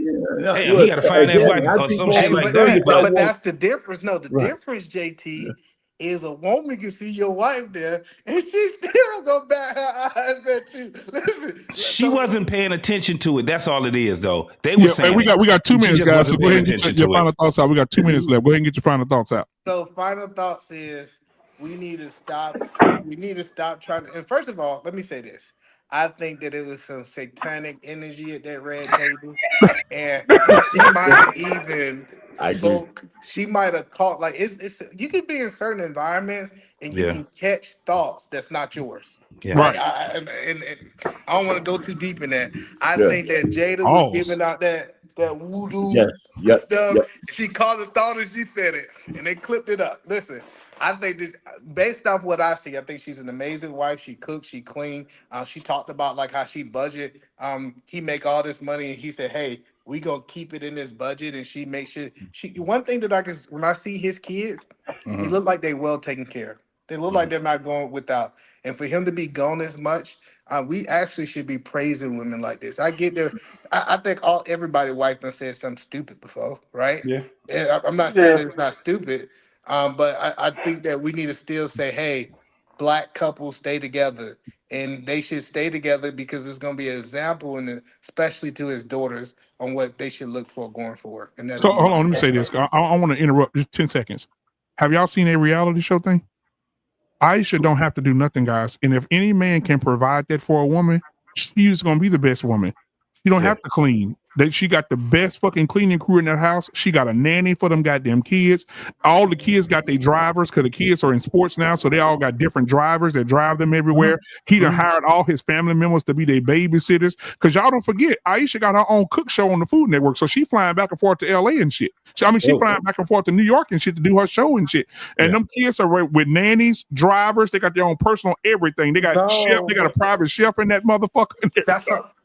hey, we got to find that wife or some shit like that. But that's the difference. No, the difference, JT, is a woman can see your wife there, and she still gonna bat her eyes at you. Listen, she wasn't paying attention to it. That's all it is, though. They were saying we got 2 minutes, guys. So go ahead and get your final thoughts out. We got 2 minutes left. Go ahead and get your final thoughts out. So final thoughts is we need to stop. We need to stop trying to. And first of all, let me say this. I think that it was some satanic energy at that red table, and she might have even spoke. She might have caught like it's. You can be in certain environments and you can catch thoughts that's not yours. Yeah. Right. And I don't want to go too deep in that. I think that Jada was giving out that voodoo stuff. She called it thought and she said it, and they clipped it up. Listen. I think that based off what I see, I think she's an amazing wife. She cooks, she clean. She talked about like how she budget. He make all this money, and he said, "Hey, we gonna keep it in this budget." And she makes sure. One thing that I can, when I see his kids, they look like they well taken care of. They look like they're not going without. And for him to be gone as much, we actually should be praising women like this. I get there. I think everybody wife done said something stupid before, right? Yeah. And I'm not saying that it's not stupid. But I think that we need to still say, hey, Black couples stay together. And they should stay together because it's going to be an example, and especially to his daughters, on what they should look for going forward. And that's hold on, let me say this. I want to interrupt just 10 seconds. Have y'all seen a reality show thing? Aisha don't have to do nothing, guys. And if any man can provide that for a woman, she's going to be the best woman. She don't have to clean. That she got the best fucking cleaning crew in that house. She got a nanny for them goddamn kids. All the kids got their drivers because the kids are in sports now, so they all got different drivers that drive them everywhere. He done hired all his family members to be their babysitters. Because y'all don't forget, Aisha got her own cook show on the Food Network, so she flying back and forth to LA and shit. She flying back and forth to New York and shit to do her show and shit. And them kids are with nannies, drivers. They got their own personal everything. They got chef. They got a private chef in that motherfucker.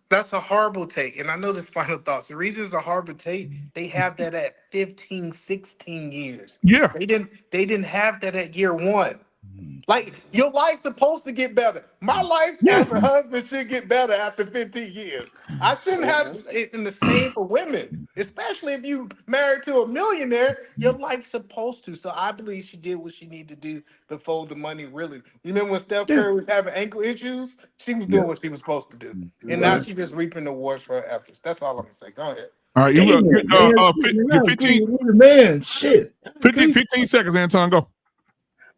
That's a horrible take. And I know this final thoughts. The reason it's a horrible take, they have that at 15, 16 years. Yeah. They didn't have that at year 1. Like, your life's supposed to get better. My life as a husband should get better after 15 years. I shouldn't have it in the same for women, especially if you married to a millionaire. Your life's supposed to. So I believe she did what she needed to do before the money really. You remember when Steph Curry was having ankle issues? She was doing what she was supposed to do. And now she's just reaping the rewards for her efforts. That's all I'm going to say. Go ahead. All right, 15 seconds, Anton, go.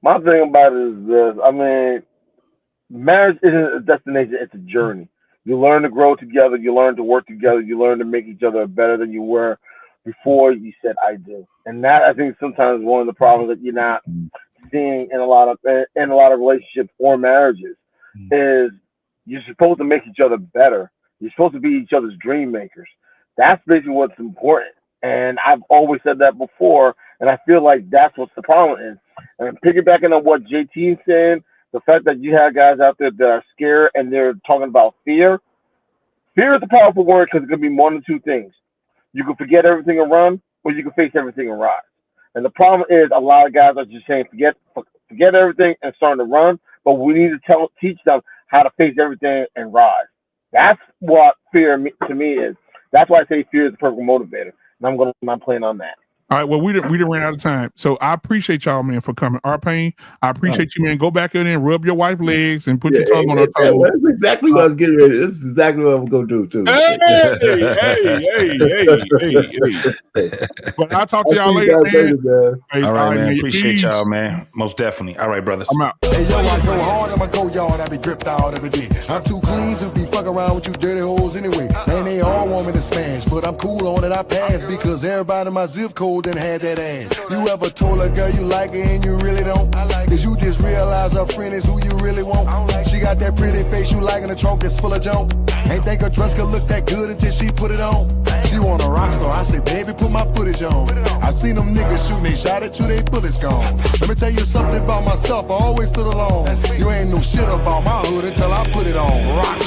My thing about it is this. I mean, marriage isn't a destination, it's a journey. You learn to grow together, you learn to work together, you learn to make each other better than you were before you said I do. And that, I think, sometimes one of the problems that you're not seeing in a lot of relationships or marriages is you're supposed to make each other better. You're supposed to be each other's dream makers. That's basically what's important. And I've always said that before, and I feel like that's what the problem is. And piggybacking on what JT is saying, the fact that you have guys out there that are scared and they're talking about fear. Fear is a powerful word because it could be one of two things. You can forget everything and run, or you can face everything and rise. And the problem is a lot of guys are just saying forget everything and starting to run, but we need to teach them how to face everything and rise. That's what fear to me is. That's why I say fear is the perfect motivator. And I'm playing on that. All right, well, we didn't ran out of time. So I appreciate y'all, man, for coming. R-Pain, I appreciate you, man. Go back in there and rub your wife's legs and put your tongue on her toes. That's exactly what I was getting ready. This is exactly what I'm going to do, too. Hey. But I'll talk to y'all later, man. Hey, all right, man. Appreciate y'all, man. Most definitely. All right, brothers. I'm out. Hey, yo, I go hard, I'ma go yard, I be dripped out every day. I'm too clean to be fucking around with you dirty hoes anyway. Man, they all want me to smash, but I'm cool on it, I pass, because everybody in my zip code done had that ass. You ever told a girl you like her and you really don't? Cause you just realize her friend is who you really want. She got that pretty face you like in the trunk that's full of junk. Ain't think her dress could look that good until she put it on. She want a rock star, I said, baby, put my footage on. I seen them niggas shooting, they shot at you, they bullets gone. Let me tell you something about myself, I always stood alone. You ain't no shit about my hood until I put it on. Rock.